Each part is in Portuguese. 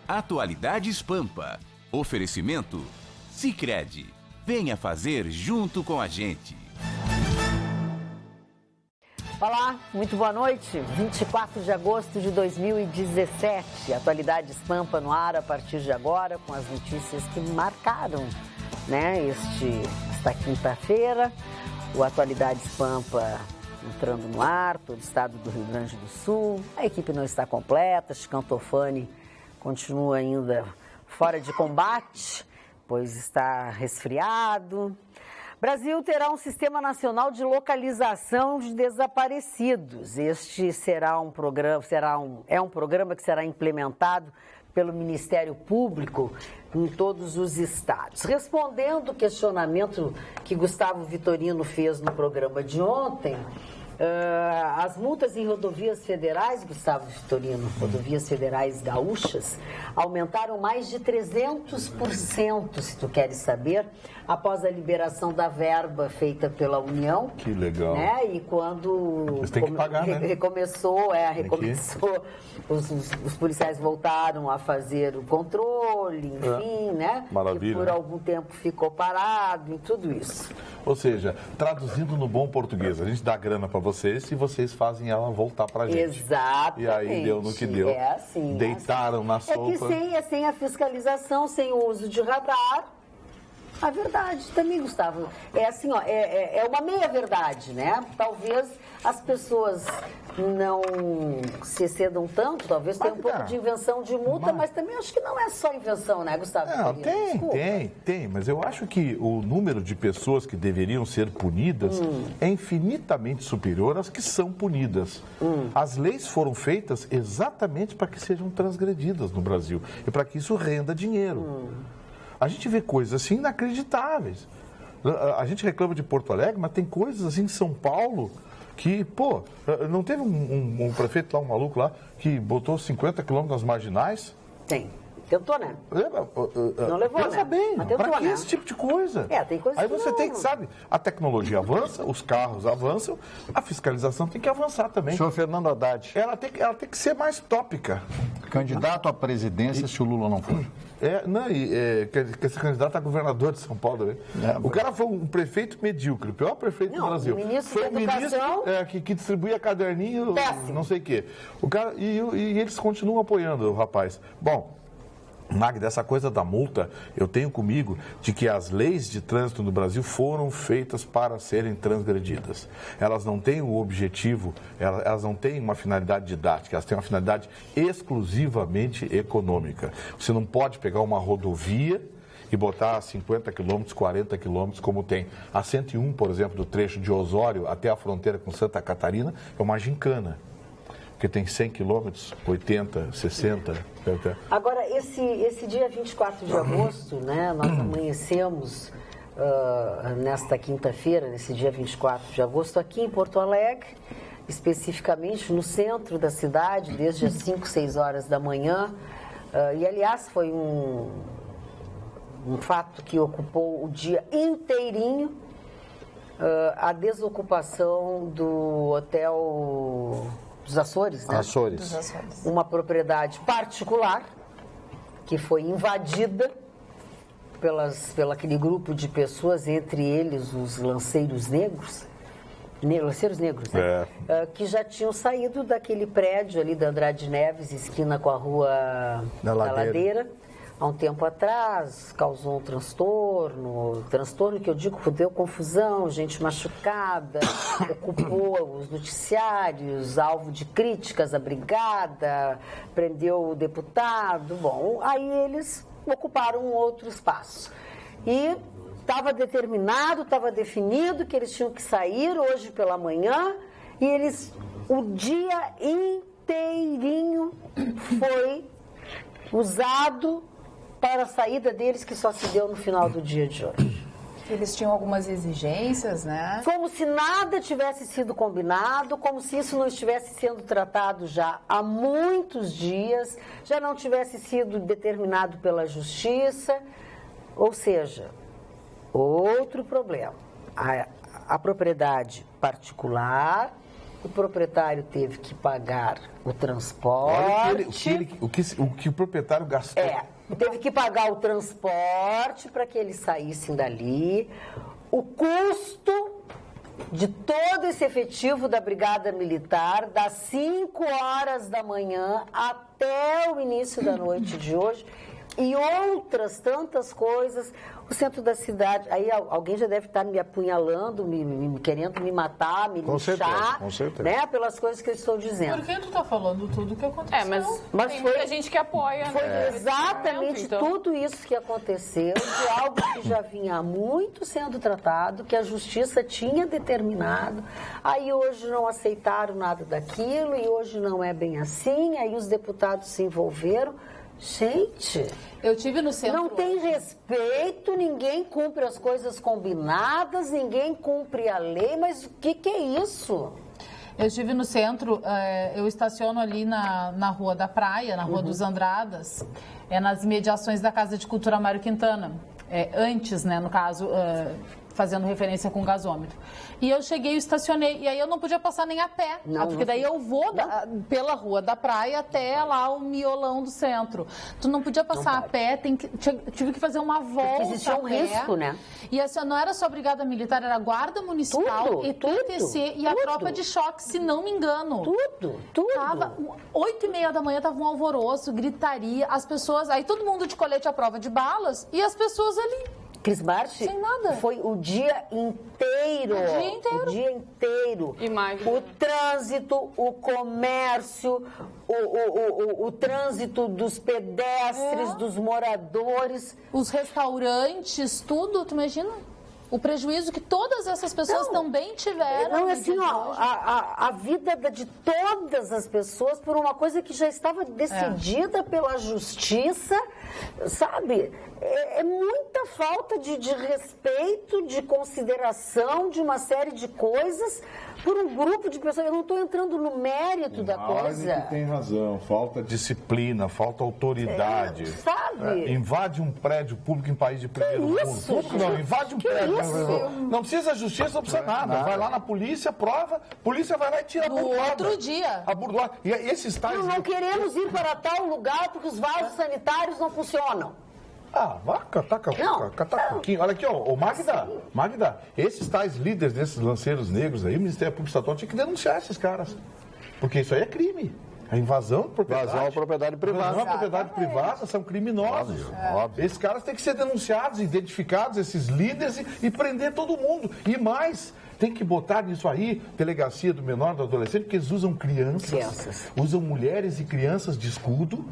Atualidades Pampa. Oferecimento Sicredi. Venha fazer junto com a gente. Olá, muito boa noite. 24 de agosto de 2017. Atualidades Pampa no ar a partir de agora, com as notícias que marcaram, esta quinta-feira. O Atualidades Pampa entrando no ar, todo o estado do Rio Grande do Sul. A equipe não está completa, Chicão Tofani continua ainda fora de combate, pois está resfriado. Brasil terá um Sistema Nacional de Localização de Desaparecidos. Este será um programa que será implementado pelo Ministério Público em todos os estados. Respondendo o questionamento que Gustavo Vitorino fez no programa de ontem, as multas em rodovias federais, Gustavo Vitorino, rodovias federais gaúchas, aumentaram mais de 300%, se tu queres saber, após a liberação da verba feita pela União. Que legal. E quando Eles têm que pagar, recomeçou, os policiais voltaram a fazer o controle, enfim, Maravilha. Que por algum tempo ficou parado e tudo isso. Ou seja, traduzindo no bom português, a gente dá grana para vocês e vocês fazem ela voltar para a gente. Exatamente. E aí deu no que deu. É assim. Deitaram na sopa. É que sem a fiscalização, sem o uso de radar, a verdade também, Gustavo, é assim, é uma meia-verdade, Talvez as pessoas não se excedam tanto, talvez tenha um pouco de invenção de multa, mas também acho que não é só invenção, Gustavo? Não, tem, mas eu acho que o número de pessoas que deveriam ser punidas é infinitamente superior às que são punidas. As leis foram feitas exatamente para que sejam transgredidas no Brasil e para que isso renda dinheiro. A gente vê coisas assim inacreditáveis. A gente reclama de Porto Alegre, mas tem coisas assim em São Paulo que, não teve um prefeito lá, um maluco lá, que botou 50 quilômetros nas marginais? Tem. Tentou, né? Não levou, pensa bem, para que esse tipo de coisa? Tem coisa Aí que você tem que, a tecnologia avança, os carros avançam, a fiscalização tem que avançar também. Senhor Fernando Haddad. Ela tem que ser mais tópica. Candidato à presidência se o Lula não for. Quer ser candidato a governador de São Paulo também. O cara foi um prefeito medíocre, o pior prefeito do Brasil. Foi o ministro que distribuía caderninho, não sei o quê. O cara, e eles continuam apoiando o rapaz. Bom, Magda, essa coisa da multa, eu tenho comigo de que as leis de trânsito no Brasil foram feitas para serem transgredidas. Elas não têm o objetivo, elas não têm uma finalidade didática, elas têm uma finalidade exclusivamente econômica. Você não pode pegar uma rodovia e botar 50 quilômetros, 40 quilômetros, como tem. A 101, por exemplo, do trecho de Osório até a fronteira com Santa Catarina, é uma gincana. Porque tem 100 quilômetros, 80, 60. Agora, esse dia 24 de agosto, nós amanhecemos nesta quinta-feira, nesse dia 24 de agosto, aqui em Porto Alegre, especificamente no centro da cidade, desde as 5, 6 horas da manhã. E, aliás, foi um fato que ocupou o dia inteirinho, a desocupação do hotel dos Açores, Açores. Uma propriedade particular que foi invadida pelo aquele grupo de pessoas, entre eles os lanceiros negros, que já tinham saído daquele prédio ali da Andrade Neves, esquina com a Rua da Ladeira, há um tempo atrás, causou um transtorno que eu digo, deu confusão, gente machucada, ocupou os noticiários, alvo de críticas, a brigada, prendeu o deputado. Bom, aí eles ocuparam um outro espaço. E estava determinado, estava definido que eles tinham que sair hoje pela manhã e o dia inteirinho foi usado para a saída deles, que só se deu no final do dia de hoje. Eles tinham algumas exigências, Como se nada tivesse sido combinado, como se isso não estivesse sendo tratado já há muitos dias, já não tivesse sido determinado pela justiça. Ou seja, outro problema. A propriedade particular o proprietário teve que pagar o transporte. Olha o que o proprietário gastou. Teve que pagar o transporte para que eles saíssem dali. O custo de todo esse efetivo da Brigada Militar, das 5 horas da manhã até o início da noite de hoje, e outras tantas coisas. O centro da cidade, aí alguém já deve estar me apunhalando, querendo me matar, me lixar, com certeza. né, pelas coisas que eu estou dizendo. Por que tu está falando tudo o que aconteceu? Mas Tem foi muita gente que apoia. Foi exatamente então. tudo isso que aconteceu, de algo que já vinha há muito sendo tratado, que a justiça tinha determinado. Aí hoje não aceitaram nada daquilo e hoje não é bem assim. Aí os deputados se envolveram. Gente, eu tive no centro. Não tem respeito, ninguém cumpre as coisas combinadas, ninguém cumpre a lei, mas o que é isso? Eu estive no centro, eu estaciono ali na Rua da Praia, na Rua dos Andradas, nas imediações da Casa de Cultura Mário Quintana. Antes, né, no caso, fazendo referência com o gasômetro. E eu cheguei e estacionei. E aí eu não podia passar nem a pé. Porque daí eu vou pela Rua da Praia até lá o miolão do centro. Tu não podia passar a pé, tive que fazer uma volta. Existia um risco, né? E assim, não era só Brigada Militar, era Guarda Municipal, EPTC e a tropa de choque, se não me engano. Tudo. Tava 8h30 da manhã, tava um alvoroço, gritaria, as pessoas, aí todo mundo de colete à prova de balas e as pessoas ali. Cris Marchi, sem nada. Foi o dia inteiro. O dia inteiro. O trânsito, o comércio, o trânsito dos pedestres, dos moradores. Os restaurantes, tudo, tu imagina? O prejuízo que todas essas pessoas também tiveram. Não, assim, ó, a vida de todas as pessoas por uma coisa que já estava decidida pela justiça, sabe? É muita falta de respeito, de consideração, de uma série de coisas por um grupo de pessoas. Eu não estou entrando no mérito da coisa. Que tem razão. Falta disciplina, falta autoridade. Sabe? Invade um prédio público em país de primeiro mundo. Público não, invade um prédio. Não precisa justiça, não precisa nada. Vai lá na polícia, prova, polícia vai lá e tira a burdoada. Outro dia. A burdoada. E esses tais... Não queremos ir para tal lugar porque os vasos sanitários não funcionam. Vai catar pouquinho. Olha aqui, ó, Magda, esses tais líderes desses lanceiros negros aí, o Ministério Público Estadual tinha que denunciar esses caras. Porque isso aí é crime. A invasão de propriedade. Invasão à propriedade privada. Invasão à propriedade privada são criminosos. Óbvio. Esses caras têm que ser denunciados, identificados, esses líderes, e prender todo mundo. E mais, tem que botar nisso aí, delegacia do menor, do adolescente, porque eles usam crianças. Usam mulheres e crianças de escudo.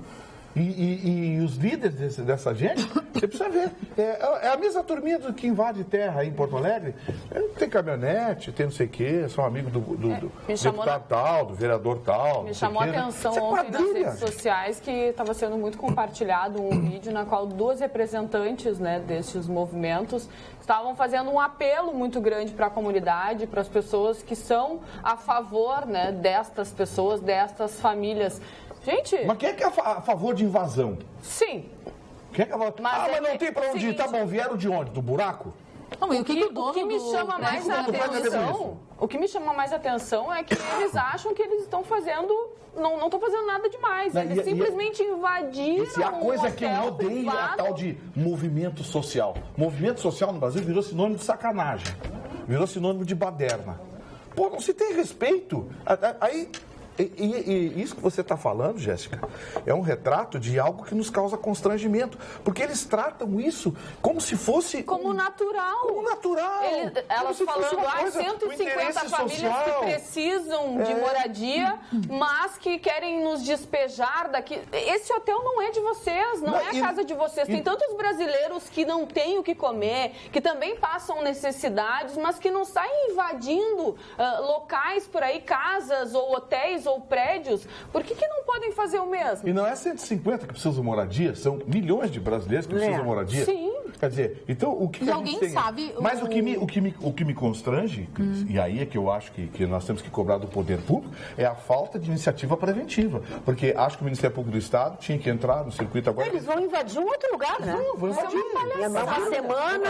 E os líderes dessa gente, você precisa ver, é a mesma turminha que invade terra aí em Porto Alegre. Tem caminhonete, tem não sei o quê, são amigos do deputado tal, do vereador tal. Me chamou a atenção ontem nas redes sociais que estava sendo muito compartilhado um vídeo na qual 2 representantes, né, desses movimentos estavam fazendo um apelo muito grande para a comunidade, para as pessoas que são a favor, né, destas pessoas, destas famílias. Gente... Mas quem é que é a favor de invasão? Sim. Quem é que é a favor? Mas não tem para onde ir. Tá bom, vieram de onde? Do buraco? Não, o que me chama mais a atenção... O que me chama mais atenção é que eles acham que eles estão fazendo... Não estão fazendo nada demais. Eles simplesmente invadiram. E a coisa que eu odeio privado. é a tal de movimento social. Movimento social no Brasil virou sinônimo de sacanagem. Virou sinônimo de baderna. Pô, não se tem respeito. Aí... E isso que você está falando, Jéssica, é um retrato de algo que nos causa constrangimento. Porque eles tratam isso como se fosse... Como natural. Como natural. Elas falando, 150 famílias que precisam de moradia, mas que querem nos despejar daqui. Esse hotel não é de vocês, não é a casa de vocês. Tem tantos brasileiros que não têm o que comer, que também passam necessidades, mas que não saem invadindo locais por aí, casas ou hotéis ou prédios, por que não podem fazer o mesmo? E não é 150 que precisam de moradia, são milhões de brasileiros que precisam de moradia. Sim. Quer dizer, então o que a gente tem... sabe... Mas o que me constrange, Cris, e aí é que eu acho que nós temos que cobrar do poder público, é a falta de iniciativa preventiva. Porque acho que o Ministério Público do Estado tinha que entrar no circuito agora... Eles vão invadir um outro lugar, né? Vão invadir. Uma semana...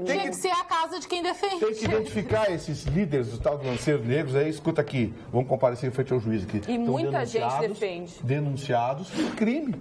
Tinha que ser a casa de quem defende. Tem que identificar esses líderes do tal do Lanceiros Negros aí, escuta aqui, vamos comparecer frente ao juiz aqui. E muita gente defende. Denunciados por crime,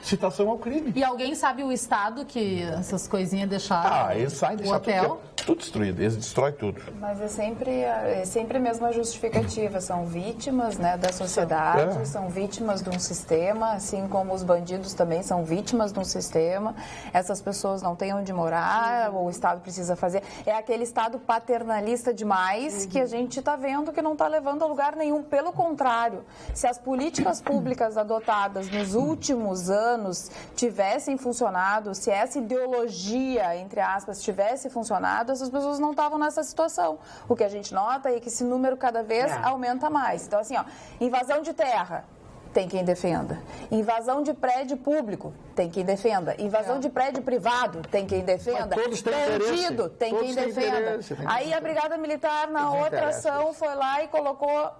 citação ao crime. E alguém sabe o estado que essas coisinhas deixaram? Eles saem, deixam hotel? Tudo destruído, eles destroem tudo. Mas é sempre a mesma justificativa, são vítimas, né, da sociedade, são vítimas de um sistema, assim como os bandidos também são vítimas de um sistema, essas pessoas não têm onde morar, o Estado precisa fazer, é aquele Estado paternalista demais que a gente está vendo que não está levando a lugar nenhum, pelo contrário, se as políticas públicas adotadas nos últimos anos tivessem funcionado, se essa ideologia, entre aspas, tivesse funcionado, essas pessoas não estavam nessa situação. O que a gente nota é que esse número cada vez aumenta mais. Então, assim, invasão de terra, tem quem defenda. Invasão de prédio público, tem quem defenda. Invasão de prédio privado, tem quem defenda. Todos têm bandido, tem todos quem defenda. Aí a Brigada Militar, na outra ação, foi lá e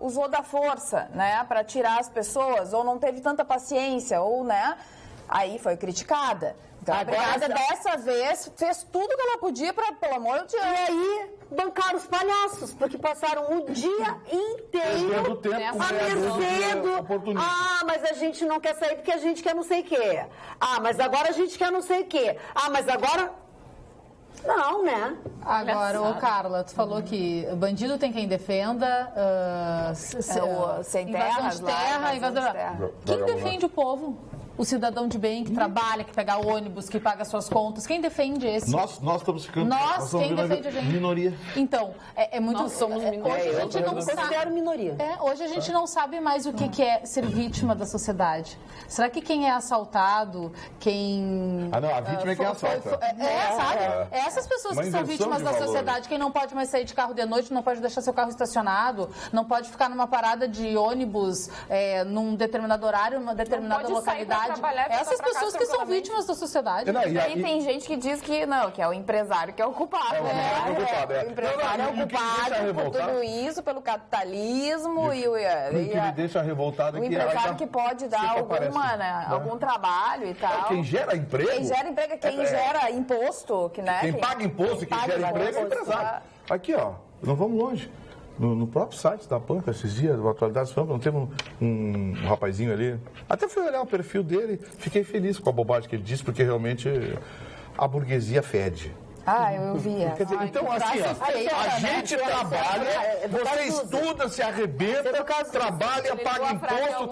usou da força, né, para tirar as pessoas, ou não teve tanta paciência, ou, né, aí foi criticada. Então, a Brigada dessa vez fez tudo que ela podia para, pelo amor de Deus. E aí, bancaram os palhaços, porque passaram o dia inteiro mas a gente não quer sair porque a gente quer não sei o quê. Mas agora a gente quer não sei o quê. Mas agora... Não, né? Agora, Carla, tu falou que bandido tem quem defenda, sem invasão de terra, invasão de terra. Quem defende o povo? O cidadão de bem que trabalha, que pega ônibus, que paga suas contas. Quem defende esse? Nós estamos ficando... Nós quem defende a gente? Minoria. Então, é muito... Nós somos minoria. Hoje a gente não sabe... minoria. Hoje a gente não sabe mais o que é ser vítima da sociedade. Será que quem é assaltado, quem... não, a vítima é quem assalta. Sabe? Essas pessoas que são vítimas da sociedade, quem não pode mais sair de carro de noite, não pode deixar seu carro estacionado, não pode ficar numa parada de ônibus num determinado horário, numa determinada localidade. Essas pessoas que são vítimas da sociedade. E aí tem gente que diz que não, que é o empresário que é o culpado. O empresário é o culpado por tudo isso, pelo capitalismo e o que me deixa revoltado é que... O empresário que pode dar algum trabalho e tal. Quem gera emprego... Quem gera emprego é quem gera imposto. Quem paga imposto e quem gera emprego é o empresário. Aqui, não vamos longe. No próprio site da Pampa, esses dias, do Atualidades Pampa, não teve um rapazinho ali. Até fui olhar o perfil dele, fiquei feliz com a bobagem que ele disse, porque realmente a burguesia fede. Eu via. Então, assim, a gente trabalha, você estuda, se arrebenta, trabalha, paga imposto,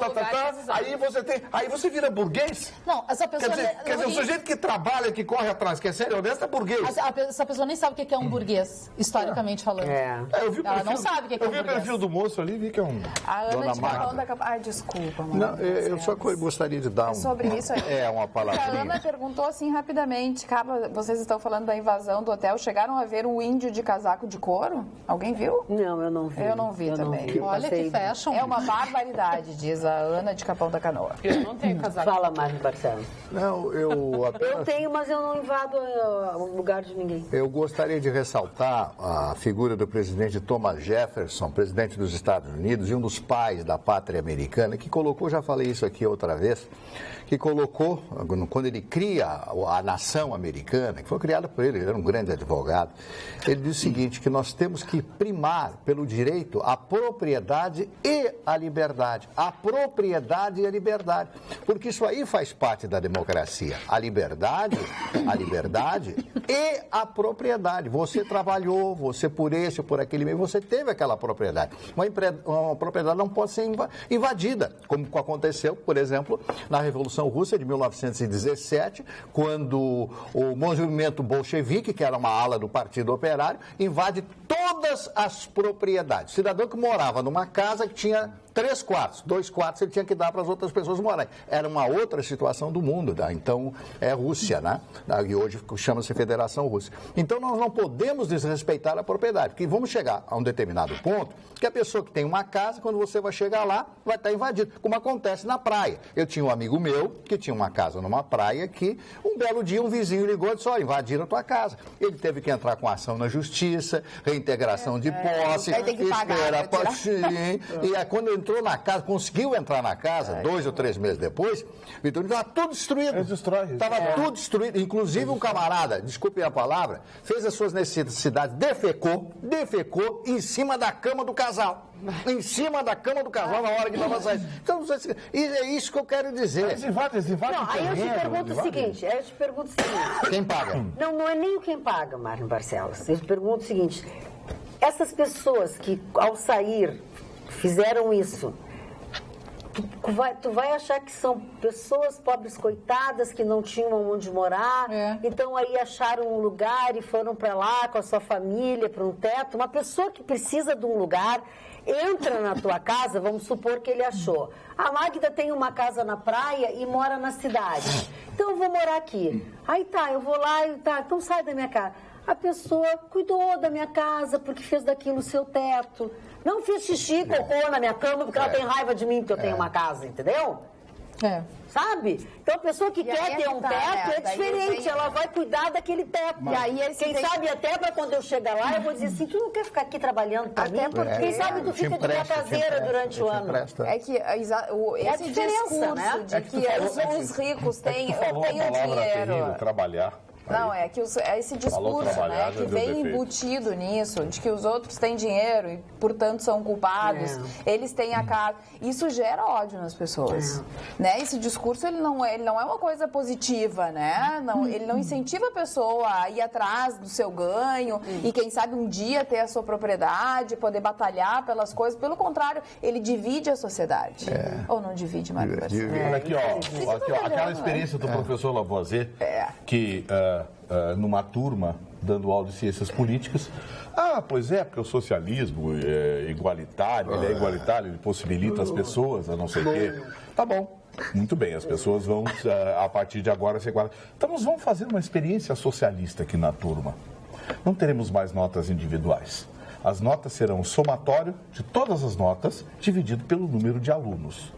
aí você vira burguês. Não, essa pessoa... Quer dizer, o sujeito que trabalha, que corre atrás, que é sério, honesto, é burguês. Essa pessoa nem sabe o que é um burguês, historicamente falando. Ela não sabe o que é um burguês. Eu vi o perfil do moço ali, vi que é um... A Ana de Capão da Capão... desculpa, mano. Não, eu só gostaria de dar sobre isso aí. uma palavrinha. A Ana perguntou assim rapidamente, Carla, vocês estão falando da invasão do hotel, chegaram a ver um índio de casaco de couro? Alguém viu? Não, eu não vi. Eu não vi também. Olha que fashion. É uma barbaridade, diz a Ana de Capão da Canoa. Eu não tenho casaco. Fala mais, Marcelo. Não, eu apenas... Eu tenho, mas eu não invado o lugar de ninguém. Eu gostaria de ressaltar a figura do presidente Thomas Jefferson, presidente dos Estados Unidos e um dos pais da pátria americana, que colocou, já falei isso aqui outra vez, que colocou, quando ele cria a nação americana, que foi criada por ele era um grande advogado, ele diz o seguinte, que nós temos que primar pelo direito a propriedade e a liberdade. A propriedade e a liberdade. Porque isso aí faz parte da democracia. A liberdade e a propriedade. Você trabalhou, você por esse ou por aquele meio, você teve aquela propriedade. Uma propriedade não pode ser invadida, como aconteceu, por exemplo, na Revolução Russa de 1917, quando o movimento bolchevique Henrique, que era uma ala do Partido Operário, invade todas as propriedades. Cidadão que morava numa casa que tinha 3 quartos, 2 quartos ele tinha que dar para as outras pessoas morarem. Era uma outra situação do mundo, tá? Então é Rússia, né? E hoje chama-se Federação Russa. Então nós não podemos desrespeitar a propriedade, porque vamos chegar a um determinado ponto que a pessoa que tem uma casa, quando você vai chegar lá, vai estar invadida, como acontece na praia. Eu tinha um amigo meu que tinha uma casa numa praia que um belo dia um vizinho ligou e disse, ó, invadiram a tua casa. Ele teve que entrar com ação na justiça, reintegração de posse, aí tem que pagar, e aí quando entrou na casa, conseguiu entrar na casa, 2 ou 3 meses depois, Vitor, estava tudo destruído. Estava tudo destruído. Inclusive um camarada, desculpe a palavra, fez as suas necessidades, defecou em cima da cama do casal. Em cima da cama do casal na hora que estava saindo. Então, é isso que eu quero dizer. Eles invadem não, aí eu te pergunto o seguinte, quem paga? Não é nem o quem paga, Mário Barcelos. Eu te pergunto o seguinte, essas pessoas que ao sair fizeram isso, tu vai achar que são pessoas pobres coitadas que não tinham onde morar, então aí acharam um lugar e foram para lá com a sua família, para um teto. Uma pessoa que precisa de um lugar entra na tua casa, vamos supor que ele achou. A Magda tem uma casa na praia e mora na cidade. Então eu vou morar aqui. Aí tá, eu vou lá e tá, então sai da minha casa. A pessoa cuidou da minha casa porque fez daquilo o seu teto. Não fez xixi, cocô na minha cama porque ela tem raiva de mim porque eu tenho uma casa, entendeu? Sabe? Então a pessoa que quer ter um teto é diferente, ela vai cuidar daquele teto. E aí quem sabe até para quando eu chegar lá eu vou dizer assim, tu não quer ficar aqui trabalhando pra mim? Porque quem sabe tu fica de minha caseira durante o ano. É que esse discurso, né? De que os ricos têm o dinheiro. Trabalhar. Não, é que esse discurso, né, que vem embutido nisso, de que os outros têm dinheiro e, portanto, são culpados, eles têm a casa. Isso gera ódio nas pessoas. Né? Esse discurso, ele não é uma coisa positiva, né? Ele não incentiva a pessoa a ir atrás do seu ganho e, quem sabe, um dia ter a sua propriedade, poder batalhar pelas coisas. Pelo contrário, ele divide a sociedade. Ou não divide, Mário Barcelos? Olha aqui, ó, aquela experiência do professor Lavoisier, que... numa turma, dando aula de ciências políticas. Pois é, porque o socialismo é igualitário, ele é igualitário, ele possibilita as pessoas a não sei o quê. Tá bom, muito bem, as pessoas vão, a partir de agora, ser iguais. Então, nós vamos fazer uma experiência socialista aqui na turma. Não teremos mais notas individuais. As notas serão o somatório de todas as notas, dividido pelo número de alunos.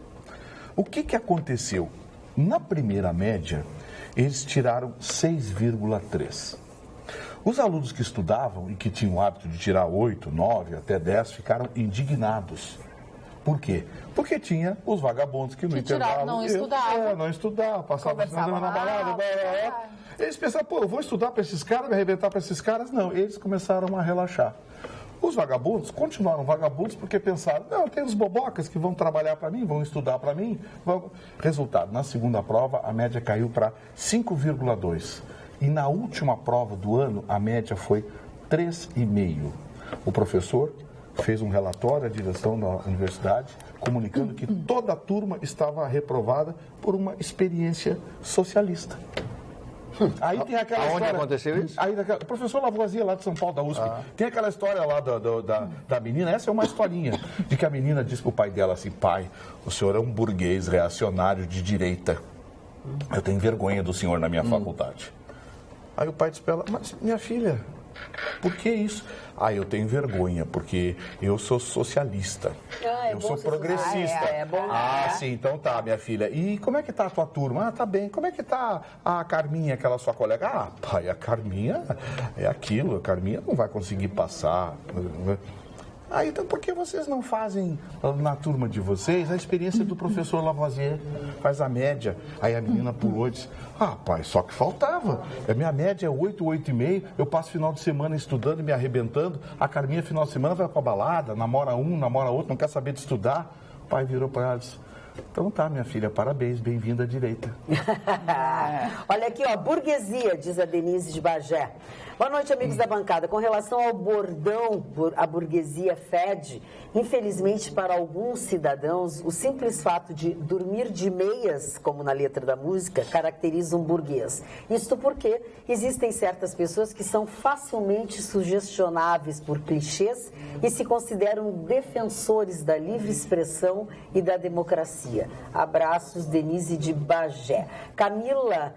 O que aconteceu? Na primeira média, eles tiraram 6,3. Os alunos que estudavam e que tinham o hábito de tirar 8, 9, até 10, ficaram indignados. Por quê? Porque tinha os vagabundos que no intervalo... não estudavam. Não estudavam, passavam na balada. Eles pensaram, eu vou estudar para esses caras, me arrebentar para esses caras? Não, eles começaram a relaxar. Os vagabundos continuaram vagabundos porque pensaram, tem os bobocas que vão trabalhar para mim, vão estudar para mim. Resultado, na segunda prova, a média caiu para 5,2. E na última prova do ano, a média foi 3,5. O professor fez um relatório à direção da universidade, comunicando que toda a turma estava reprovada por uma experiência socialista. Aí tem aquela Aonde história, aconteceu isso? O professor Lavoisier, lá de São Paulo, da USP, tem aquela história lá da menina, essa é uma historinha, de que a menina disse pro pai dela assim, pai, o senhor é um burguês reacionário de direita, eu tenho vergonha do senhor na minha faculdade. Aí o pai disse pra ela, mas minha filha, por que isso? Eu tenho vergonha, porque eu sou socialista, eu sou progressista. Sim, então tá, minha filha. E como é que tá a tua turma? Tá bem. Como é que tá a Carminha, aquela sua colega? Pai, a Carminha é aquilo, a Carminha não vai conseguir passar. Então por que vocês não fazem na turma de vocês a experiência do professor Lavoisier? Faz a média. Aí a menina pulou e disse, pai, só que faltava. A minha média é 8, 8,5, eu passo final de semana estudando e me arrebentando. A Carminha, final de semana, vai pra balada, namora um, namora outro, não quer saber de estudar. O pai virou para ela e disse, Então tá, minha filha, parabéns, bem-vinda à direita. Olha aqui, ó, burguesia, diz a Denise de Bagé. Boa noite, amigos da bancada. Com relação ao bordão, a burguesia fede, infelizmente para alguns cidadãos, o simples fato de dormir de meias, como na letra da música, caracteriza um burguês. Isto porque existem certas pessoas que são facilmente sugestionáveis por clichês e se consideram defensores da livre expressão e da democracia. Abraços, Denise de Bagé. Camila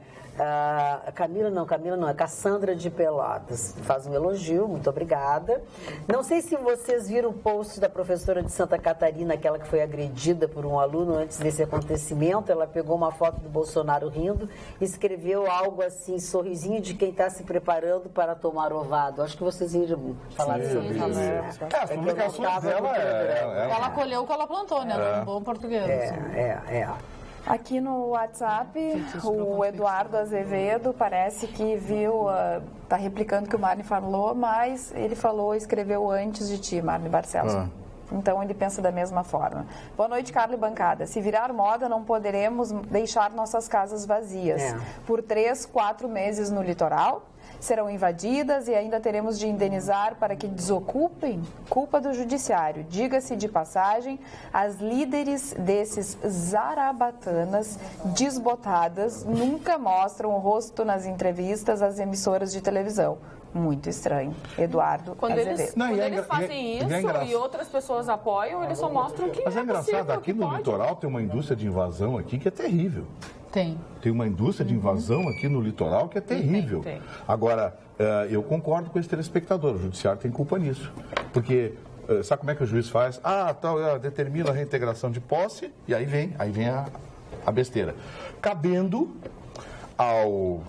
não, é Cassandra de Pelotas. Faz um elogio, muito obrigada. Não sei se vocês viram o post da professora de Santa Catarina, aquela que foi agredida por um aluno antes desse acontecimento. Ela pegou uma foto do Bolsonaro rindo e escreveu algo assim, sorrisinho de quem está se preparando para tomar ovado. Acho que vocês viram falar sobre isso. As publicações dela ela colheu o que ela plantou, né? Um bom português. Aqui no WhatsApp, o Eduardo Azevedo parece que viu, está replicando o que o Marne falou, mas ele escreveu antes de ti, Marne Barcelos. Então ele pensa da mesma forma. Boa noite, Carla e bancada. Se virar moda, não poderemos deixar nossas casas vazias. Por 3, 4 meses no litoral, serão invadidas e ainda teremos de indenizar para que desocupem? Culpa do judiciário. Diga-se de passagem, as líderes desses zarabatanas desbotadas nunca mostram o rosto nas entrevistas às emissoras de televisão. Muito estranho. Eduardo Quando Azevedo. eles fazem isso e outras pessoas apoiam, eles só mostram que Mas é engraçado, aqui no litoral tem uma indústria de invasão aqui que é terrível. Tem uma indústria de invasão aqui no litoral que é terrível. Tem. Agora, eu concordo com esse telespectador, o judiciário tem culpa nisso. Porque, sabe como é que o juiz faz? Determina a reintegração de posse e aí vem a besteira. Cabendo ao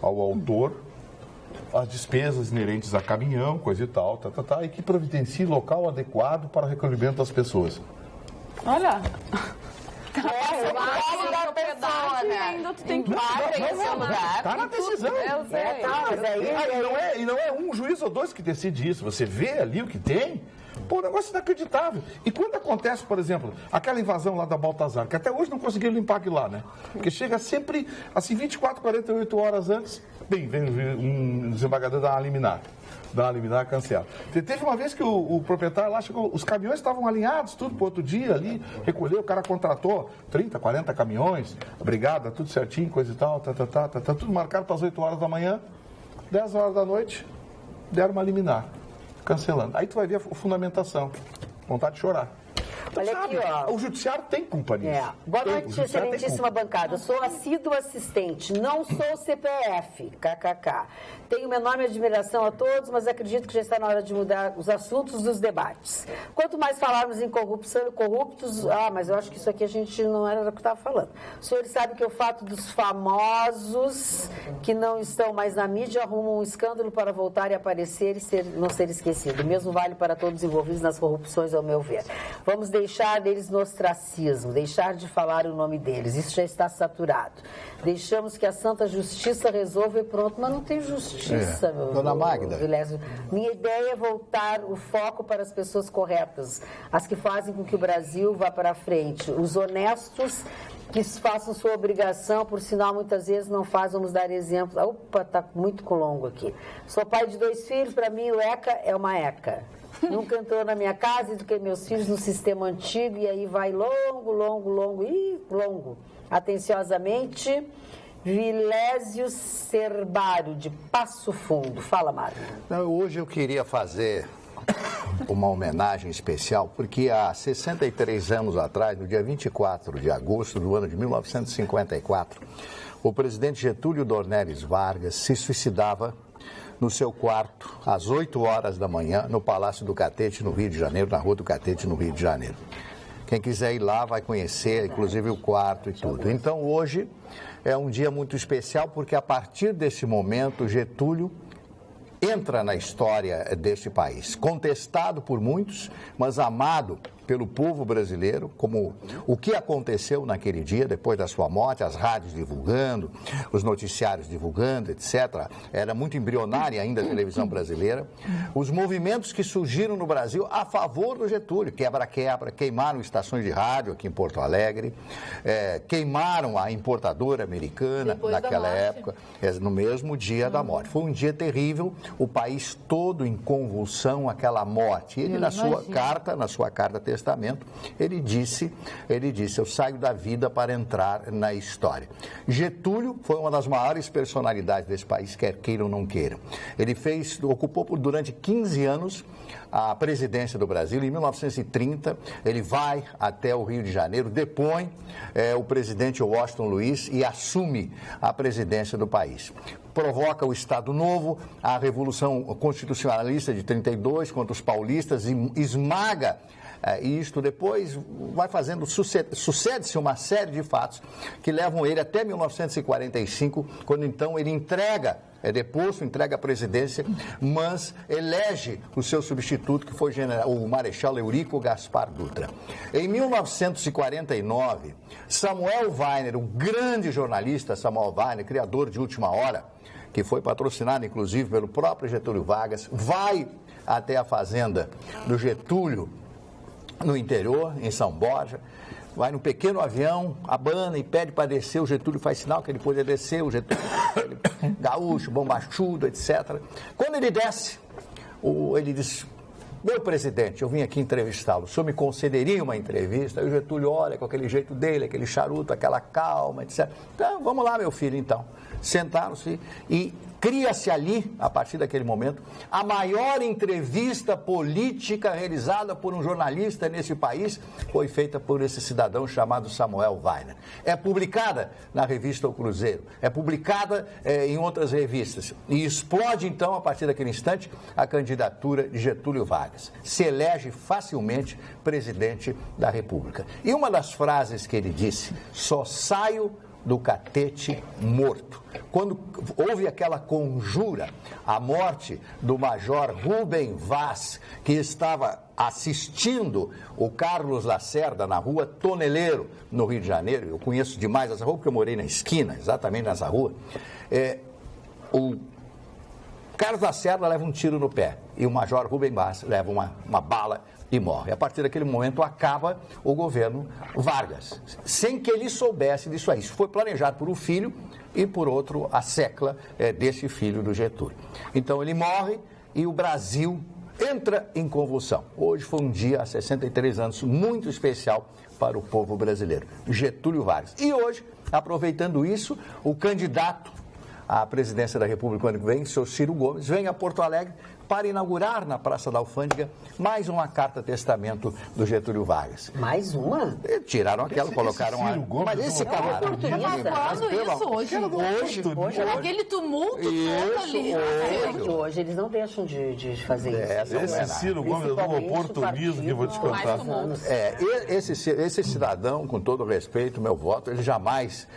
autor as despesas inerentes a caminhão, coisa e tal, e que providencie local adequado para o recolhimento das pessoas. Olha... Ainda tu tem que Está na decisão. E não é um juiz ou dois que decide isso. Você vê ali o que tem. Pô, um negócio inacreditável. E quando acontece, por exemplo, aquela invasão lá da Baltazar, que até hoje não conseguiram limpar aquilo lá, né? Porque chega sempre, assim, 24, 48 horas antes, vem um desembargador dar uma liminar. Cancela. Teve uma vez que o proprietário lá chegou, os caminhões estavam alinhados, tudo para outro dia ali, recolheu, o cara contratou 30, 40 caminhões, brigada, tudo certinho, coisa e tal, tudo marcado para as 8 horas da manhã, 10 horas da noite, deram uma liminar, cancelando. Aí tu vai ver a fundamentação, vontade de chorar. Olha aqui, ó. O judiciário tem culpa nisso. Boa noite, excelentíssima bancada. Sou assíduo assistente, não sou CPF, kkk. Tenho uma enorme admiração a todos, mas acredito que já está na hora de mudar os assuntos dos debates. Quanto mais falarmos em corrupção e corruptos... mas eu acho que isso aqui a gente não era o que estava falando. O senhor sabe que o fato dos famosos que não estão mais na mídia arrumam um escândalo para voltar e aparecer e não ser esquecido. O mesmo vale para todos envolvidos nas corrupções, ao meu ver. Vamos deixar deles no ostracismo, deixar de falar o nome deles. Isso já está saturado. Deixamos que a Santa Justiça resolva e pronto, mas não tem justiça, Dona Magda. Vilésio. Minha ideia é voltar o foco para as pessoas corretas, as que fazem com que o Brasil vá para frente. Os honestos que façam sua obrigação, por sinal, muitas vezes não fazem, vamos dar exemplos. Opa, está muito longo aqui. Sou pai de 2 filhos, para mim o ECA é uma ECA. Nunca entrou na minha casa, eduquei meus filhos no sistema antigo e aí vai longo. Atenciosamente, Vilésio Cerbário, de Passo Fundo. Fala, Mário. Hoje eu queria fazer uma homenagem especial, porque há 63 anos atrás, no dia 24 de agosto do ano de 1954, o presidente Getúlio Dornelles Vargas se suicidava no seu quarto, às 8 horas da manhã, no Palácio do Catete, no Rio de Janeiro, na Rua do Catete, no Rio de Janeiro. Quem quiser ir lá vai conhecer, inclusive, o quarto e tudo. Então, hoje é um dia muito especial, porque a partir desse momento, Getúlio entra na história deste país. Contestado por muitos, mas amado pelo povo brasileiro, como o que aconteceu naquele dia, depois da sua morte, as rádios divulgando, os noticiários divulgando, etc. Era muito embrionária ainda a televisão brasileira. Os movimentos que surgiram no Brasil a favor do Getúlio, quebra-quebra, queimaram estações de rádio aqui em Porto Alegre, queimaram a importadora americana naquela época, no mesmo dia da morte. Foi um dia terrível, o país todo em convulsão, aquela morte. Ele, na sua carta testamento, ele disse, eu saio da vida para entrar na história. Getúlio foi uma das maiores personalidades desse país, quer queiram ou não queiram. Ele ocupou durante 15 anos a presidência do Brasil. Em 1930, ele vai até o Rio de Janeiro, depõe o presidente Washington Luiz e assume a presidência do país. Provoca o Estado Novo, a Revolução Constitucionalista de 32 contra os paulistas, esmaga isto. Depois vai fazendo, sucede-se uma série de fatos que levam ele até 1945, quando então ele entrega a presidência, mas elege o seu substituto, que foi o Marechal Eurico Gaspar Dutra. Em 1949, Samuel Weiner, o grande jornalista Samuel Weiner, criador de Última Hora, que foi patrocinado inclusive pelo próprio Getúlio Vargas, vai até a fazenda do Getúlio, no interior, em São Borja, vai no pequeno avião, abana e pede para descer. O Getúlio faz sinal que ele podia descer, o Getúlio, gaúcho, bombachudo, etc. Quando ele desce, ele diz: meu presidente, eu vim aqui entrevistá-lo, o senhor me concederia uma entrevista? Aí o Getúlio olha com aquele jeito dele, aquele charuto, aquela calma, etc. Então, vamos lá, meu filho, então. Sentaram-se e cria-se ali, a partir daquele momento, a maior entrevista política realizada por um jornalista nesse país, foi feita por esse cidadão chamado Samuel Weiner. É publicada na revista O Cruzeiro, é publicada em outras revistas, e explode então, a partir daquele instante, a candidatura de Getúlio Vargas. Se elege facilmente presidente da República. E uma das frases que ele disse: só saio do catete morto. Quando houve aquela conjura, a morte do major Rubem Vaz, que estava assistindo o Carlos Lacerda na rua Toneleiro, no Rio de Janeiro, eu conheço demais essa rua porque eu morei na esquina, exatamente nessa rua, o Carlos Lacerda leva um tiro no pé e o major Rubem Vaz leva uma bala e morre. A partir daquele momento acaba o governo Vargas, sem que ele soubesse disso aí. Isso foi planejado por um filho e por outro a secla desse filho do Getúlio. Então ele morre e o Brasil entra em convulsão. Hoje foi um dia, há 63 anos, muito especial para o povo brasileiro, Getúlio Vargas. E hoje, aproveitando isso, o candidato à presidência da República ano que vem, o senhor Ciro Gomes, vem a Porto Alegre para inaugurar na Praça da Alfândega mais uma carta-testamento do Getúlio Vargas. Mais uma? Tiraram aquela, colocaram Ciro Gomes, mas esse cara... Hoje. Aquele tumulto todo ali. Hoje eles não deixam de fazer isso. Esse Ciro Gomes é um oportunismo que eu vou te contar. Esse cidadão, com todo respeito, meu voto, ele jamais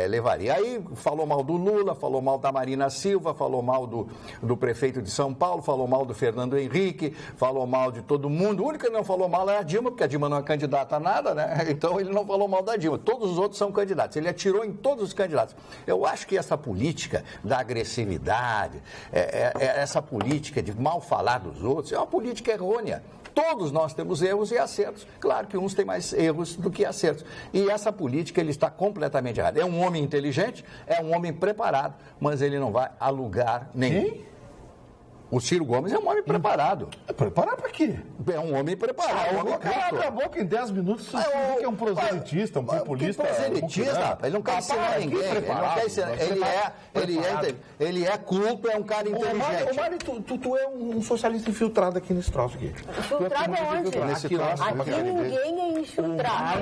levaria. Aí falou mal do Lula, falou mal da Marina Silva, falou mal do prefeito de São Paulo, falou mal do Fernando Henrique, falou mal de todo mundo. O único que não falou mal é a Dilma, porque a Dilma não é candidata a nada, né? Então ele não falou mal da Dilma. Todos os outros são candidatos. Ele atirou em todos os candidatos. Eu acho que essa política da agressividade, essa política de mal falar dos outros, é uma política errônea. Todos nós temos erros e acertos. Claro que uns têm mais erros do que acertos. E essa política, ele está completamente errada. É um homem inteligente, é um homem preparado, mas ele não vai a lugar nenhum. Quem? O Ciro Gomes é um homem preparado. Preparado para quê? É um homem preparado. Abre a boca em 10 minutos, você diz que é um proselitista, um populista. Proselitista, ele não quer ensinar ninguém. Ele é culto, é um cara inteligente. Ô, Mari, tu é um socialista infiltrado aqui nesse troço aqui. Infiltrado onde? Aqui ninguém é infiltrado.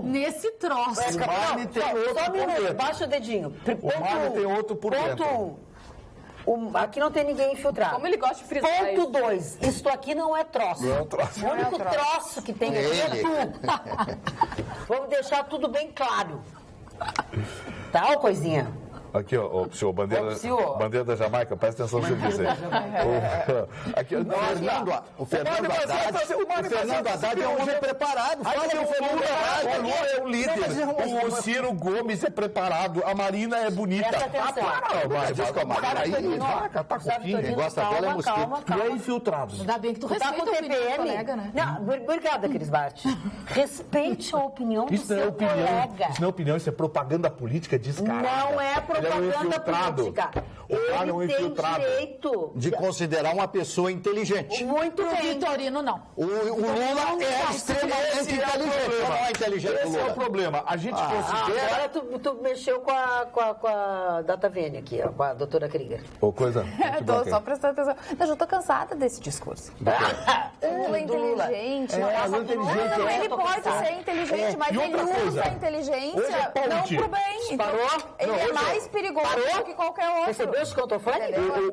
Nesse troço. Só um minuto, baixa o dedinho. O Mari tem outro por dentro. Aqui não tem ninguém infiltrado. Como ele gosta de frisar. Ponto 2. Isto aqui não é troço. Não é troço. O único troço que tem aqui é tu. Vamos deixar tudo bem claro. Tá, ô coisinha? Aqui, ó, senhor, bandeira da Jamaica, presta atenção no que eu dizer. Aqui, o Fernando Haddad é um homem preparado. Fala que o Fernando Haddad é um líder. O Ciro Gomes é preparado. A Marina é bonita. Diz com a Marina aí. Quem gosta dela é mosquito. Tu é infiltrado. Ainda bem que tu respeita a opinião do colega, né? Não, obrigada, Cris Bart. Respeite a opinião do seu colega. Isso não é opinião, isso é propaganda política descarada. Não é propaganda política. Ele tem direito de considerar uma pessoa inteligente. Muito bem. O Vitorino não. O Lula é extremamente inteligente. Não é inteligente. Esse é o problema. A gente considera... Agora tu mexeu com a Data Vênia aqui, ó, com a doutora Krieger. Ô, coisa... Tô só prestando atenção. Eu já tô cansada desse discurso. O Lula é inteligente. Ele pode ser inteligente, mas ele usa a inteligência não pro bem. Então, ele é mais perigoso do que qualquer outro. Recebeu esse contofone?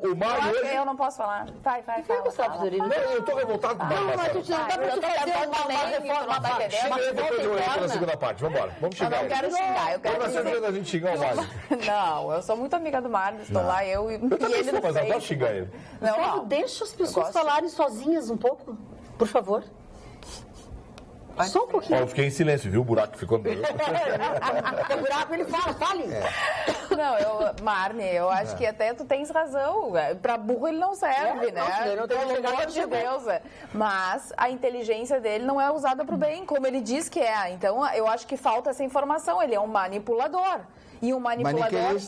O Mário... Eu não posso falar. Vai, fala. Eu tô revoltado com o Mário. Não, mas tu dá pra tu fazer uma reforma. Chega aí, depois eu entro na segunda parte. Vambora. Vamos xingar. Eu não quero xingar. Eu quero Vai ser o dia da gente xingar o Mário. Não, eu sou muito amiga do Mário. Estou lá, eu e ele no Mas adoro xingar ele. Não, deixa as pessoas falarem sozinhas um pouco, por favor. Só um pouquinho. Eu fiquei em silêncio, viu? O buraco ficou... O buraco, ele fale. Não, Marne, eu acho que até tu tens razão. Pra burro ele não serve, né? Eu não tenho Pelo amor de Deus. Mas a inteligência dele não é usada pro bem, como ele diz que é. Então, eu acho que falta essa informação. Ele é um manipulador. E um manipulador...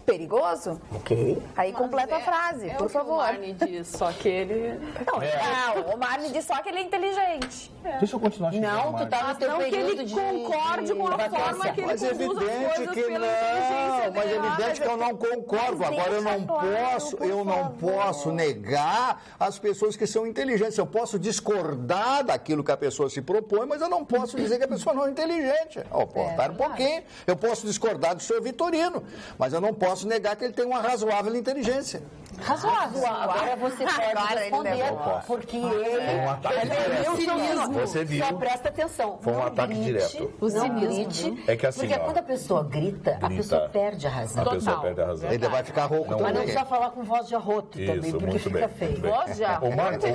perigoso? Ok. Aí completa a frase, por favor. O Marne diz, só que ele... Não, o Marne diz só que ele é inteligente. Deixa eu continuar xingando Não, tu tá no teu Não que período ele de... concorde com a forma que ele Mas conduz as evidente coisas que pela não, inteligência mas dele. evidente que eu não concordo. Agora eu não posso negar as pessoas que são inteligentes. Eu posso discordar daquilo que a pessoa se propõe, mas eu não posso dizer que a pessoa não é inteligente. Pera um pouquinho. Eu posso discordar do senhor Vitorino, mas eu não posso negar que ele tem uma razoável inteligência. Razoável. Agora você pode responder, porque ele viu o cinismo. Você viu. Só presta atenção. Foi um ataque direto. O cinismo. Grite, É que assim, porque quando a pessoa grita, a pessoa perde a razão. A pessoa perde a razão. Ele vai ficar rouco Mas não também. precisa falar com voz de arroto também, porque muito fica bem, feio. muito bem. Voz de arroto.